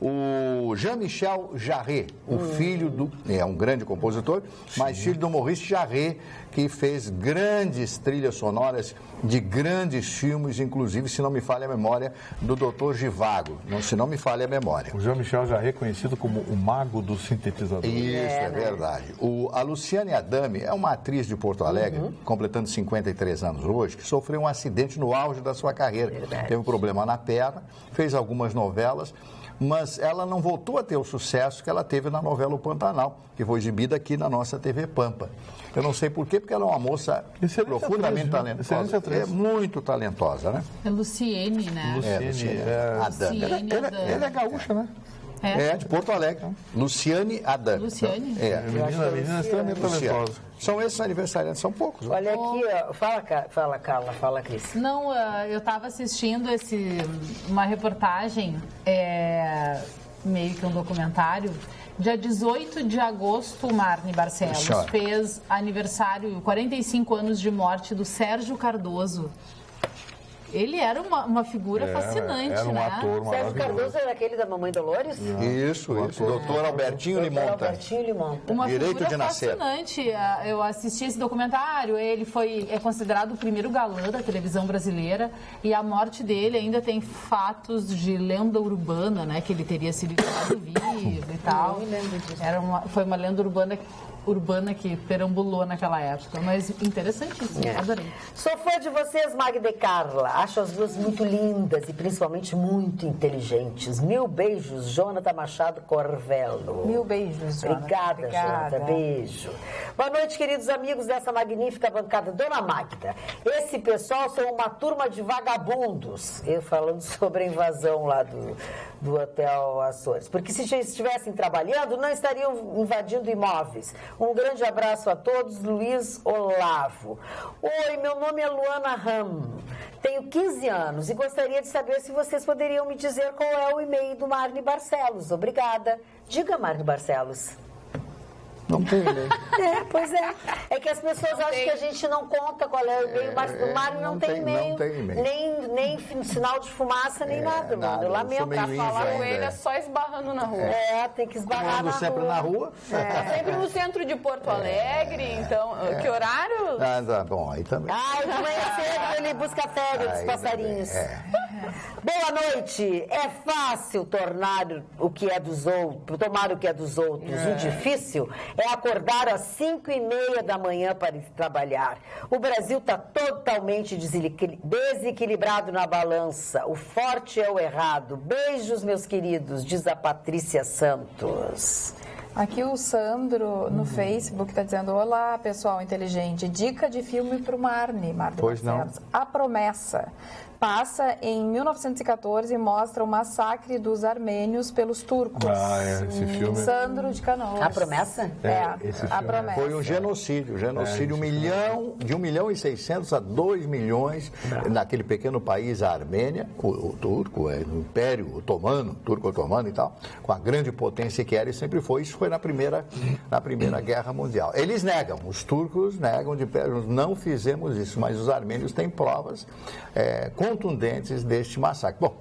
O Jean-Michel Jarre, o filho é um grande compositor, mas filho do Maurice Jarre, que fez grandes trilhas sonoras de grandes filmes, inclusive, se não me falha a memória, do Dr. Zhivago, se não me falha a memória. O Jean-Michel Jarre é conhecido como o mago do sintetizador. Isso, é verdade. A Luciane Adame é uma atriz de Porto Alegre, completando 53 anos hoje, que sofreu um acidente no auge da sua carreira. Teve um problema na perna, fez algumas novelas, mas ela não voltou a ter o sucesso que ela teve na novela O Pantanal, que foi exibida aqui na nossa TV Pampa. Eu não sei porquê, porque ela é uma moça profundamente talentosa. É muito talentosa, né? É Luciene, né? Luciene Adame. Ela é gaúcha, né? De Porto Alegre. Luciane Adame. Luciane? A menina é extremamente talentosa. São esses aniversariantes, são poucos. Olha aqui, fala Carla, fala Cris. Não, eu estava assistindo uma reportagem, meio que um documentário. Dia 18 de agosto, Marni Barcelos fez aniversário, 45 anos de morte do Sérgio Cardoso. Ele era uma figura fascinante, era um ator maravilhoso. Sérgio Cardoso era aquele da Mamãe Dolores? Isso. Doutor Albertinho Limonta. Uma Direito figura de nascer. fascinante. Eu assisti esse documentário, ele é considerado o primeiro galã da televisão brasileira, e a morte dele ainda tem fatos de lenda urbana, né? Que ele teria sido encontrado vivo e tal. Eu lembro disso. Foi uma lenda urbana que perambulou naquela época, mas interessantíssimo, adorei. Sou fã de vocês, Magda e Carla. Acho as duas muito lindas e principalmente muito inteligentes. Mil beijos, Jonathan Machado Corvelo. Mil beijos, Jonathan. Obrigada, Jonathan. Beijo. Boa noite, queridos amigos dessa magnífica bancada. Dona Magda, esse pessoal são uma turma de vagabundos. Eu falando sobre a invasão lá do Hotel Açores. Porque se estivessem trabalhando, não estariam invadindo imóveis. Um grande abraço a todos, Luiz Olavo. Oi, meu nome é Luana Ram. Tenho 15 anos e gostaria de saber se vocês poderiam me dizer qual é o e-mail do Marni Barcelos. Obrigada. Diga, Marni Barcelos. Não tem e-mail. Pois é. É que as pessoas acham que a gente não conta qual é o e-mail, mas o Mário não tem e-mail. Não tem e-mail. Nem sinal de fumaça, nem nada, mano. Eu lamento. Pra falar com ele é só esbarrando na rua. Tem que esbarrar na rua. Sempre na rua? Sempre no centro de Porto Alegre, então, que horário? Tá bom, aí também. De manhã cedo ele busca a férias dos passarinhos. Boa noite. É fácil tomar o que é dos outros. O difícil é acordar às 5h30 da manhã para ir trabalhar. O Brasil está totalmente desequilibrado na balança. O forte é o errado. Beijos, meus queridos, diz a Patrícia Santos. Aqui o Sandro, no Facebook, está dizendo: olá, pessoal inteligente, dica de filme para o Marni Pois Barcelos. Não. A Promessa. Passa em 1914 e mostra o massacre dos armênios pelos turcos. Esse filme. Sandro de Canoas. A Promessa? A Promessa. Foi um genocídio. De 1.600.000 a 2 milhões naquele pequeno país, a Armênia, o turco, o Império Otomano, turco-otomano e tal, com a grande potência que era e sempre foi. Isso foi na Primeira Guerra Mundial. Eles negam, os turcos negam de pé, não fizemos isso, mas os armênios têm provas contundentes deste massacre. Bom,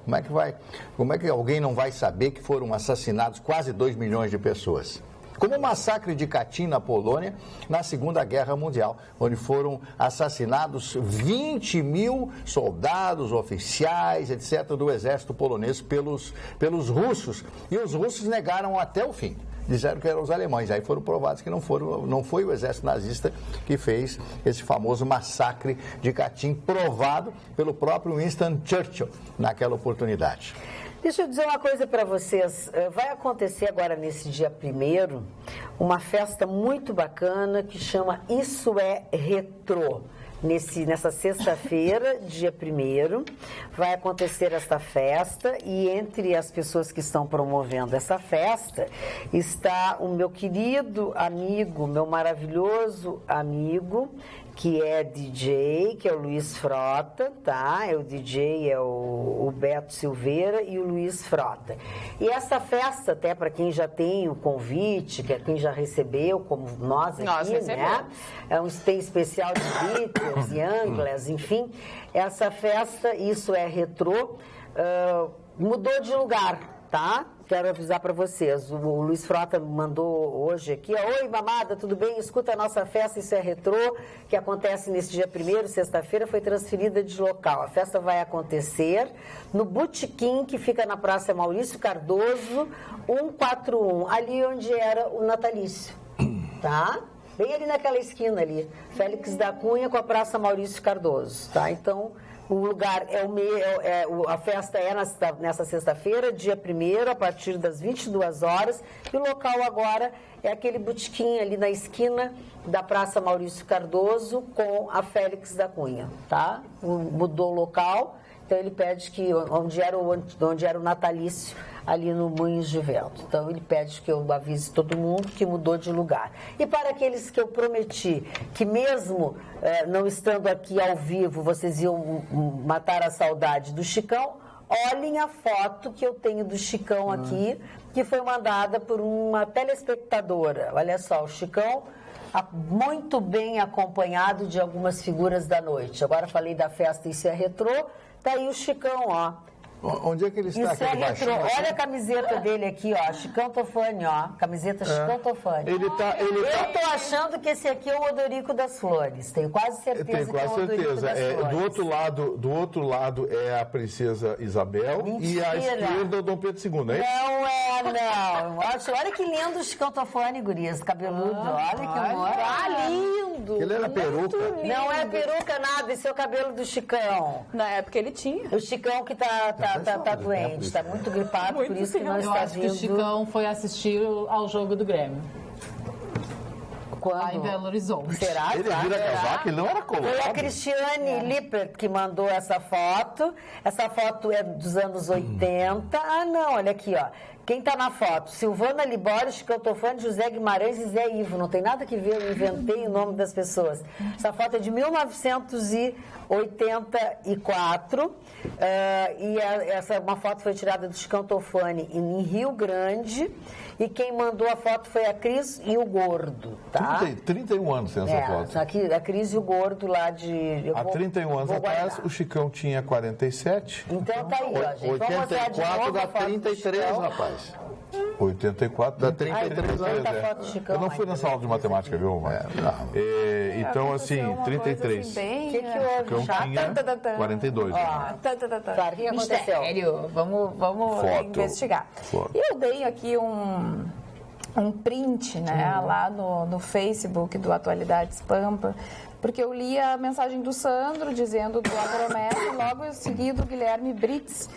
como é que alguém não vai saber que foram assassinados quase 2 milhões de pessoas? Como o massacre de Katyn, na Polônia, na Segunda Guerra Mundial, onde foram assassinados 20 mil soldados, oficiais, etc., do exército polonês pelos russos. E os russos negaram até o fim. Disseram que eram os alemães. Aí foram provados que não foi o exército nazista que fez esse famoso massacre de Katyn, provado pelo próprio Winston Churchill naquela oportunidade. Deixa eu dizer uma coisa para vocês. Vai acontecer agora nesse dia 1º uma festa muito bacana que chama Isso é Retrô. Nessa sexta-feira, dia 1º, vai acontecer esta festa e entre as pessoas que estão promovendo essa festa está o meu querido amigo, meu maravilhoso amigo, que é DJ, que é o Luiz Frota, tá? O DJ é o Beto Silveira e o Luiz Frota. E essa festa, até para quem já tem o convite, que é quem já recebeu, como nós aqui, né? Tem especial de Beatles e Anglers, enfim. Essa festa, Isso é Retrô, mudou de lugar, tá? Quero avisar para vocês, o Luiz Frota mandou hoje aqui, oi mamada, tudo bem? Escuta a nossa festa, Isso é Retrô, que acontece nesse dia 1º, sexta-feira, foi transferida de local. A festa vai acontecer no Botequim, que fica na Praça Maurício Cardoso, 141, ali onde era o natalício, tá? Bem ali naquela esquina ali, Félix da Cunha com a Praça Maurício Cardoso, tá? Então, o lugar a festa é nessa sexta-feira, dia 1º, a partir das 22 horas. E o local agora é aquele botequim ali na esquina da Praça Maurício Cardoso com a Félix da Cunha, tá? Mudou o local, então ele pede que, onde era o natalício, ali no Moinhos de Vento. Então ele pede que eu avise todo mundo que mudou de lugar. E para aqueles que eu prometi que mesmo não estando aqui ao vivo, vocês iam matar a saudade do Chicão, olhem a foto que eu tenho do Chicão aqui, que foi mandada por uma telespectadora. Olha só, o Chicão muito bem acompanhado de algumas figuras da noite. Agora falei da festa Isso é Retrô, tá aí o Chicão, ó. Onde é que ele está? Isso é retrô. Olha a camiseta dele aqui, ó. Chicão Tofani, ó. Camiseta Chicão Tofani. Eu tô achando que esse aqui é o Odorico das Flores. Tenho quase certeza que é o Odorico das Flores. Do outro lado é a Princesa Isabel. Mentira. E à esquerda é o Dom Pedro II, não é isso? Não. Olha que lindo o Chicão Tofani, gurias. Cabeludo. Olha que amor. Ah, lindo. Ele era peruca. Não é peruca nada. Esse é o cabelo do Chicão. Na época ele tinha. O Chicão que tá doente, está muito gripado, por isso que não está vindo. Eu acho que o Chicão foi assistir ao jogo do Grêmio. Quando? Lá em Belo Horizonte. Será? Ele vira casaco, ele não era colorado. Foi a Cristiane Lippert que mandou essa foto. Essa foto é dos anos 80. Ah, não, olha aqui, ó. Quem está na foto? Silvana Libório, Chicão Tofani, José Guimarães e Zé Ivo. Não tem nada que ver, eu inventei o nome das pessoas. Essa foto é de 1984. Uma foto foi tirada do Chicão Tofani em Rio Grande. E quem mandou a foto foi a Cris e o Gordo, tá? 31 anos tem essa foto. Aqui, a Cris e o Gordo lá de... Há 31 anos atrás, o Chicão tinha 47. Então tá aí, ó, gente. 84 dá 33, rapaz. 84 dá 33 anos. Eu não fui nessa aula de matemática, viu, Marcos? Então, assim, 33. O que houve? Tinha 42. Claro, o que aconteceu? Mistério. Vamos investigar. Eu dei aqui um print, né, lá no Facebook do Atualidades Pampa, porque eu li a mensagem do Sandro dizendo do Agromet e logo seguido o Guilherme Brits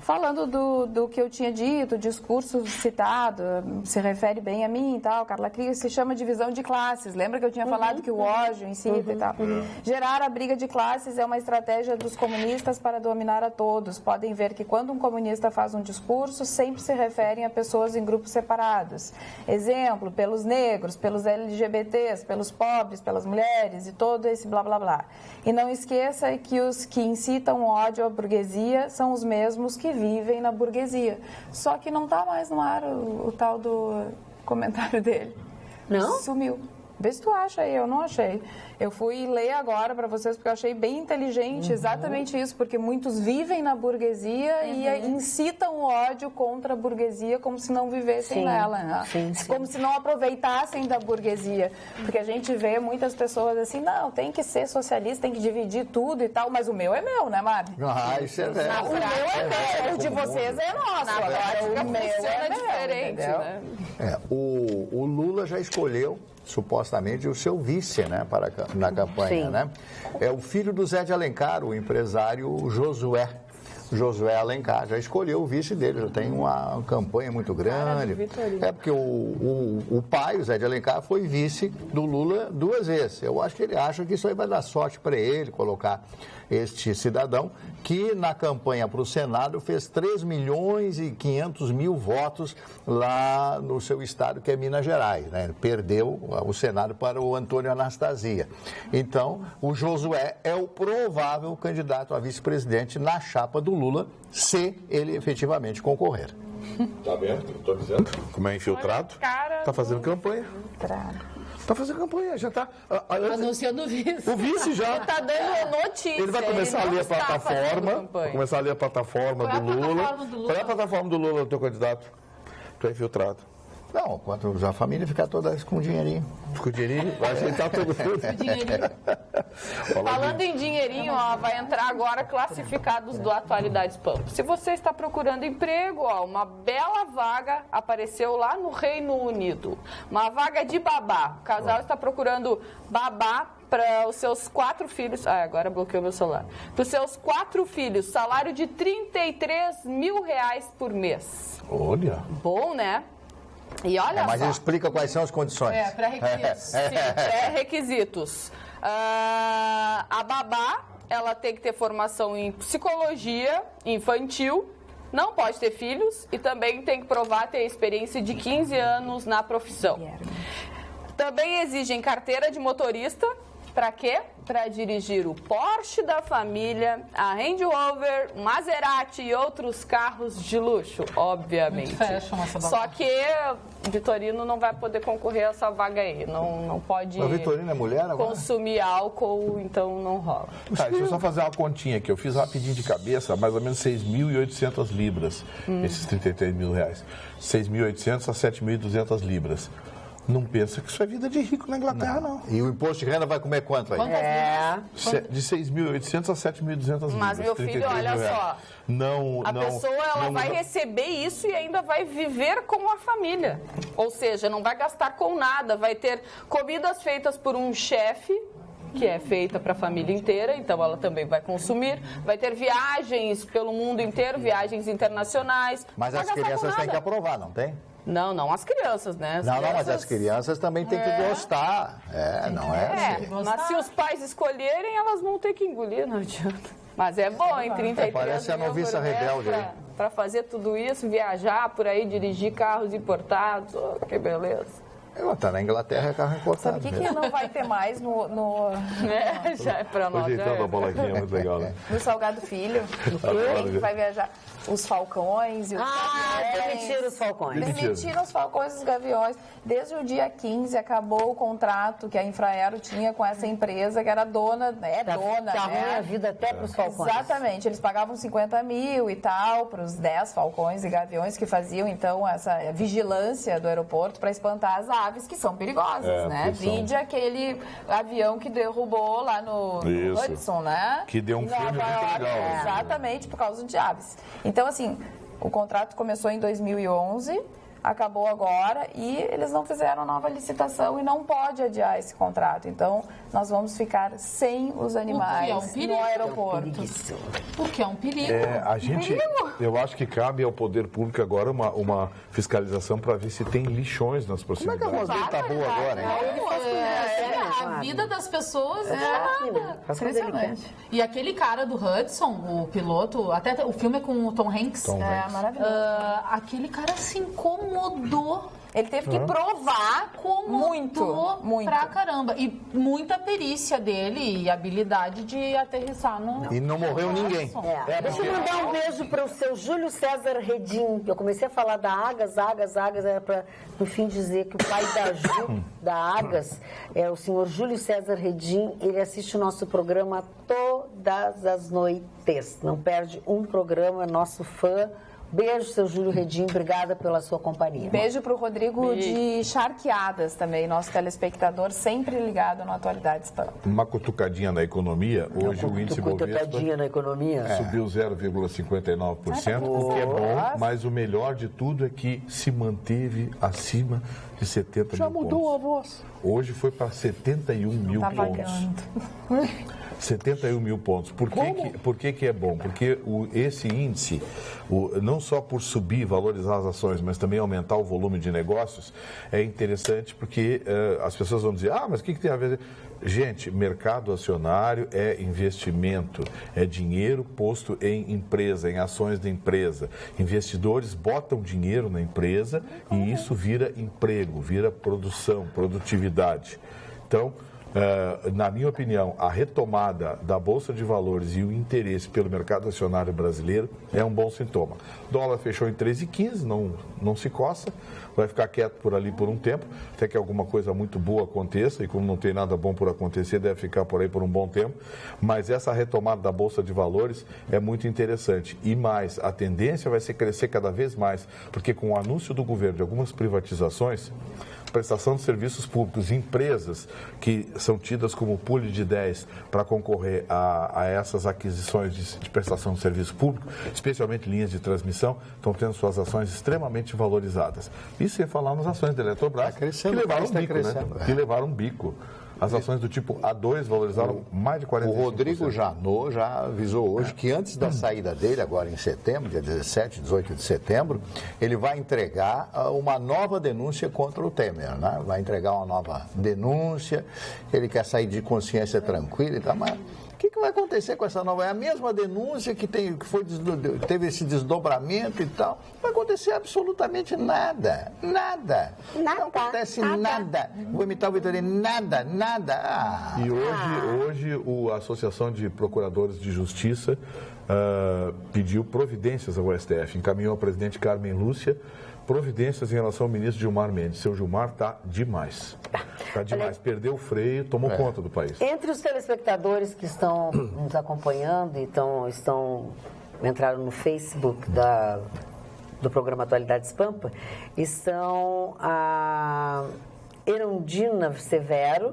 falando do que eu tinha dito, o discurso citado, se refere bem a mim e tal, Carla Cris, se chama divisão de classes. Lembra que eu tinha falado que o ódio incita e tal? Gerar a briga de classes é uma estratégia dos comunistas para dominar a todos. Podem ver que quando um comunista faz um discurso, sempre se referem a pessoas em grupos separados. Exemplo, pelos negros, pelos LGBTs, pelos pobres, pelas mulheres e todo esse blá blá blá. E não esqueça que os que incitam ódio à burguesia são os mesmos que vivem na burguesia. Só que não está mais no ar o tal do comentário dele. Não? Sumiu. Vê se tu acha aí, eu não achei. Eu fui ler agora para vocês porque eu achei bem inteligente exatamente isso, porque muitos vivem na burguesia e incitam o ódio contra a burguesia como se não vivessem nela, né? Como se não aproveitassem da burguesia. Porque a gente vê muitas pessoas assim, não, tem que ser socialista, tem que dividir tudo e tal, mas o meu é meu, né, Mari? Isso é verdade. O meu é meu, o de vocês é nosso. Agora o meu é diferente, né? O Lula já escolheu supostamente o seu vice, né, na campanha, né? É o filho do Zé de Alencar, o empresário Josué Alencar, já escolheu o vice dele, já tem uma campanha muito grande. Porque o pai, o Zé de Alencar, foi vice do Lula 2 vezes. Eu acho que ele acha que isso aí vai dar sorte para ele, colocar este cidadão, que na campanha para o Senado fez 3.500.000 votos lá no seu estado, que é Minas Gerais, né? Perdeu o Senado para o Antônio Anastasia. Então, o Josué é o provável candidato a vice-presidente na chapa do Lula, se ele efetivamente concorrer. Tá vendo? Estou dizendo. Como é infiltrado, tá fazendo campanha. Tá fazendo campanha, já tá. Anunciando o vice. O vice já. Tá dando notícia. Ele vai começar a ler a plataforma. Vai começar a ler a plataforma do Lula. Qual é a plataforma do Lula, do teu candidato? Tu é infiltrado. Não, quanto a família ficar toda com dinheirinho. Com dinheirinho? Vai aceitar todo mundo. Falando em dinheirinho, vai entrar agora classificados do Atualidades Pampa. Se você está procurando emprego, uma bela vaga apareceu lá no Reino Unido. Uma vaga de babá. O casal está procurando babá para os seus 4 filhos. Agora bloqueou meu celular. Para os seus 4 filhos, salário de R$33.000 por mês. Olha. Bom, né? E olha mas ele explica quais são as condições. Pré-requisitos. Sim, pré-requisitos. A babá, ela tem que ter formação em psicologia infantil, não pode ter filhos e também tem que provar ter experiência de 15 anos na profissão. Também exigem carteira de motorista. Para quê? Para dirigir o Porsche da família, a Range Rover, Maserati e outros carros de luxo, obviamente. Só que Vitorino não vai poder concorrer a essa vaga aí. Não pode Vitorino é mulher agora? Consumir álcool, então não rola. Deixa eu só fazer uma continha aqui. Eu fiz rapidinho de cabeça, mais ou menos 6.800 libras, esses R$33.000. 6.800 a 7.200 libras. Não pensa que isso é vida de rico na Inglaterra, não. E o imposto de renda vai comer quanto aí? De 6.800 a 7.200 libras. Mas, meu filho, olha só. A pessoa vai receber isso e ainda vai viver com a família. Ou seja, não vai gastar com nada. Vai ter comidas feitas por um chefe, que é feita para a família inteira, então ela também vai consumir. Vai ter viagens pelo mundo inteiro, viagens internacionais. Mas as crianças têm que aprovar, não tem? Não as crianças, né? Mas as crianças também têm que gostar. Mas se os pais escolherem, elas vão ter que engolir, não adianta. Mas é bom, em 33 parece a noviça rebelde. Para fazer tudo isso, viajar por aí, dirigir carros importados, que beleza. Ela está na Inglaterra, é carro importado. Sabe o que não vai ter mais já é para nós. A boladinha, muito legal, né? No Salgado Filho. Quem que vai viajar? Os falcões e os gaviões. Demitiram os falcões. Demitiram os falcões e os gaviões. Desde o dia 15 acabou o contrato que a Infraero tinha com essa empresa que era dona, Tá ruim a vida até para os falcões. Exatamente. Eles pagavam 50 mil e tal para os 10 falcões e gaviões que faziam, então, essa vigilância do aeroporto para espantar as aves que são perigosas, né? Vide aquele avião que derrubou lá no Hudson, né? Que deu um filme muito legal. Exatamente, por causa de aves. Então, assim, o contrato começou em 2011, acabou agora e eles não fizeram nova licitação e não pode adiar esse contrato. Então, nós vamos ficar sem os animais no aeroporto. O que é um perigo. Eu acho que cabe ao poder público agora uma fiscalização para ver se tem lixões nas proximidades. Como é que a voz dele tá boa agora, hein? A vida das pessoas é nada. Impressionante. E aquele cara do Hudson, o piloto, até o filme é com o Tom Hanks. Maravilhoso. Aquele cara se incomodou Ele teve que provar muito pra caramba. E muita perícia dele e habilidade de aterrissar no... E não morreu ninguém. Deixa eu mandar um beijo para o seu Júlio César Redim. Eu comecei a falar da Agas, era para, no fim, dizer que o pai da Ju, da Agas, é o senhor Júlio César Redim. Ele assiste o nosso programa todas as noites. Não perde um programa, nosso fã. Beijo, seu Júlio Redim, obrigada pela sua companhia. Beijo para o Rodrigo de Charqueadas também, nosso telespectador, sempre ligado na Atualidades Pampa. Uma cutucadinha na economia, hoje o índice Bovespa na economia. Subiu 0,59%, o que é bom, mas o melhor de tudo é que se manteve acima de 70 mil pontos. Já mudou a voz. Hoje foi para 71 mil pontos. 71 mil pontos. Por que é bom? Porque esse índice, não só por subir, valorizar as ações, mas também aumentar o volume de negócios, é interessante porque as pessoas vão dizer, mas o que tem a ver? Gente, mercado acionário é investimento, é dinheiro posto em empresa, em ações da empresa. Investidores botam dinheiro na empresa e isso vira emprego, vira produção, produtividade. Então, na minha opinião, a retomada da Bolsa de Valores e o interesse pelo mercado acionário brasileiro é um bom sintoma. O dólar fechou em 13,15, não se coça, vai ficar quieto por ali por um tempo, até que alguma coisa muito boa aconteça, e como não tem nada bom por acontecer, deve ficar por aí por um bom tempo. Mas essa retomada da Bolsa de Valores é muito interessante. E mais, a tendência vai ser crescer cada vez mais, porque com o anúncio do governo de algumas privatizações, prestação de serviços públicos, empresas que são tidas como pool de 10 para concorrer a essas aquisições de prestação de serviço público, especialmente linhas de transmissão, estão tendo suas ações extremamente valorizadas. Isso sem falar nas ações da Eletrobras, que levaram um bico, que levaram um bico. As ações do tipo A2 valorizaram mais de 45%. O Rodrigo Janot já avisou hoje que antes da saída dele, agora em setembro, dia 17, 18 de setembro, ele vai entregar uma nova denúncia contra o Temer, né? Vai entregar uma nova denúncia, ele quer sair de consciência tranquila e tal, mas... O que vai acontecer com essa nova? É a mesma denúncia que teve esse desdobramento e tal. Não vai acontecer absolutamente nada. Nada. Não acontece nada. Vou imitar o Vitorino. Nada. E hoje a Associação de Procuradores de Justiça pediu providências ao STF, encaminhou ao presidente Carmen Lúcia providências em relação ao ministro Gilmar Mendes. Seu Gilmar está demais. Está demais. Perdeu o freio, tomou conta do país. Entre os telespectadores que estão nos acompanhando e entraram no Facebook do programa Atualidades Pampa, estão a Erundina Severo,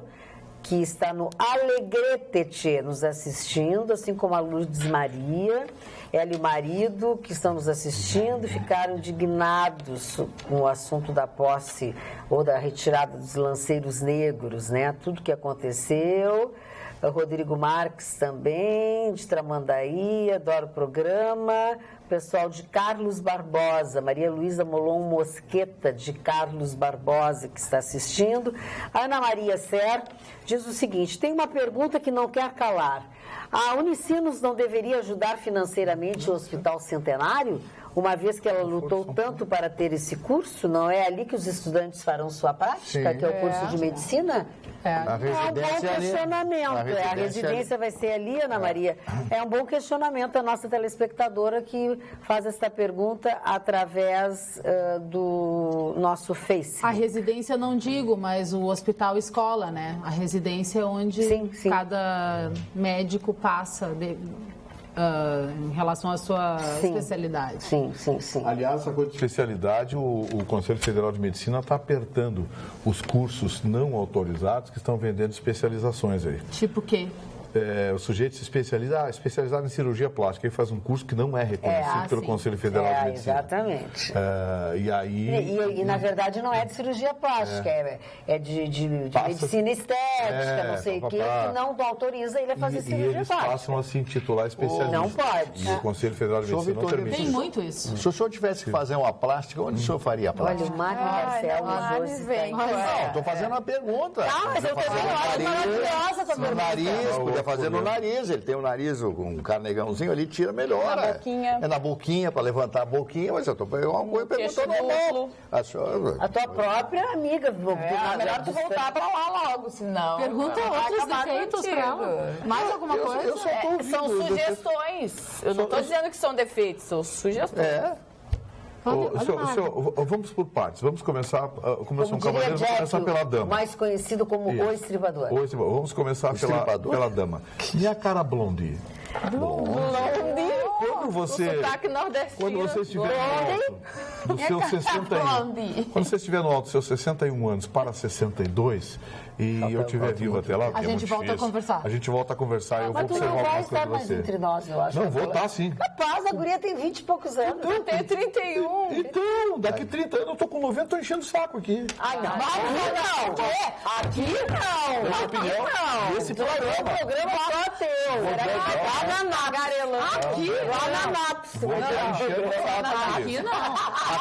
que está no Alegrete nos assistindo, assim como a Lourdes Maria, ela e o marido que estão nos assistindo, ficaram indignados com o assunto da posse ou da retirada dos lanceiros negros, né? Tudo que aconteceu. O Rodrigo Marques também, de Tramandaí, adora o programa. O pessoal de Carlos Barbosa, Maria Luísa Molon Mosqueta, de Carlos Barbosa, que está assistindo. A Ana Maria Ser diz o seguinte, tem uma pergunta que não quer calar. A Unicinos não deveria ajudar financeiramente o Hospital Centenário? Uma vez que ela lutou tanto para ter esse curso, não é ali que os estudantes farão sua prática, Sim. que é o curso de medicina? É um bom questionamento. A residência vai ser ali, Ana Maria. É um bom questionamento a nossa telespectadora que faz esta pergunta através do nosso Facebook. A residência não digo, mas o hospital escola, né? A residência é onde cada médico passa em relação à sua especialidade. Sim. Aliás, essa coisa de especialidade, o Conselho Federal de Medicina está apertando os cursos não autorizados que estão vendendo especializações aí. Tipo o quê? O sujeito se especializado em cirurgia plástica, ele faz um curso que não é reconhecido pelo Conselho Federal de Medicina. Exatamente. E aí... na verdade, não é de cirurgia plástica, é de medicina estética, não sei o quê, que não autoriza ele a fazer cirurgia plástica. E eles passam a se intitular especialista. Não pode. E o Conselho Federal de Medicina não permite. Tem muito isso. Se o senhor tivesse que fazer uma plástica, onde o senhor faria a plástica? Olha, o Mário Marcel hoje estou fazendo uma pergunta. Mas eu também acho maravilhosa a tua pergunta. Nariz, podia quer fazer no nariz, ele tem o nariz com um carnegãozinho ali, tira melhor. Na boquinha. É na boquinha, para levantar a boquinha, mas eu tô pegando uma coisa e perguntando normal. A tua própria amiga. Melhor tu voltar pra lá logo, senão... Pergunta outros defeitos pra ela. Mais alguma coisa? Eu só tô ouvindo. São sugestões. Eu não tô dizendo que são defeitos, são sugestões. Vamos por partes. Vamos começar. Começou um cavaleiro, vamos começar pela dama. Mais conhecido como o estribador. Vamos começar pela dama. Minha cara blonde. Blonde. Quando você estiver no alto dos seus 61, quando você estiver no alto dos seus 61 anos para 62 e eu estiver vivo até lá, a gente volta a conversar. A gente volta a conversar, eu vou observar algumas coisas de você. Entre nós, eu acho. Não, vou estar sim. Capaz, a guria tem 20 e poucos anos. Eu tenho 31. Então, daqui 30 anos eu tô com 90, tô enchendo o saco aqui. Ai, não. Aqui não. Na minha opinião, esse programa só teu. Lá na Nagarelã. Aqui, lá na Naps. Aqui não.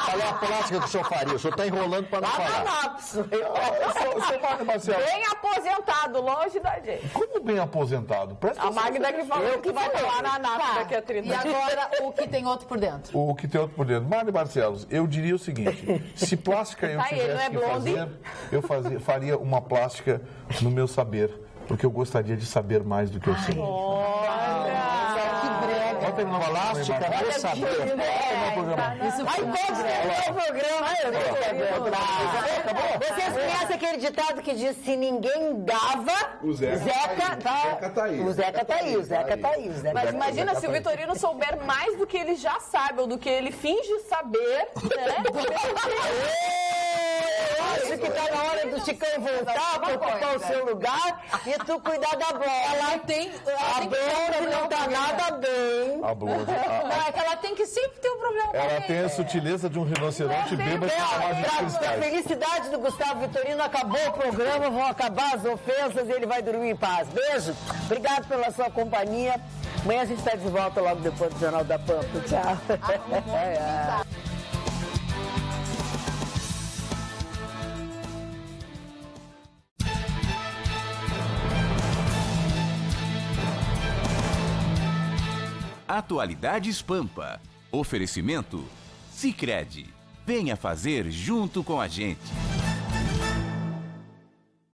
Qual é a plástica que o senhor faria? O senhor está enrolando para não falar. Lá na Naps. Seu Magno Marcelo. Bem aposentado, longe da gente. Como bem aposentado? Presta A atenção. Magda que falou que vai falar na Naps daqui a 30 E agora, o que tem outro por dentro? O que tem outro por dentro. Magno Barcelos, eu diria o seguinte: se plástica eu tivesse que fazer, eu faria uma plástica no meu saber, porque eu gostaria de saber mais do que eu sei. Pode terminar uma plástica no saber. Isso vai terminar o programa. Vocês conhecem aquele ditado que diz: se ninguém dava, o Zeca tá aí. O Zeca tá aí. Mas imagina se o Vitorino souber mais do que ele já sabe, ou do que ele finge saber, né? Acho que tá na hora do Chicão voltar para ocupar o seu lugar e tu cuidar da bola. A Blonde não tá nada bem. A Blonde. É que ela tem que sempre ter um problema com Ela alguém. tem a sutileza de um rinoceronte bêbado com a margem de Pra cristais. felicidade do Gustavo Vitorino, acabou o programa, vão acabar as ofensas e ele vai dormir em paz. Beijo, obrigado pela sua companhia. Amanhã a gente está de volta logo depois do Jornal da Pampa. Tchau. Atualidades Pampa. Oferecimento Sicredi. Venha fazer junto com a gente.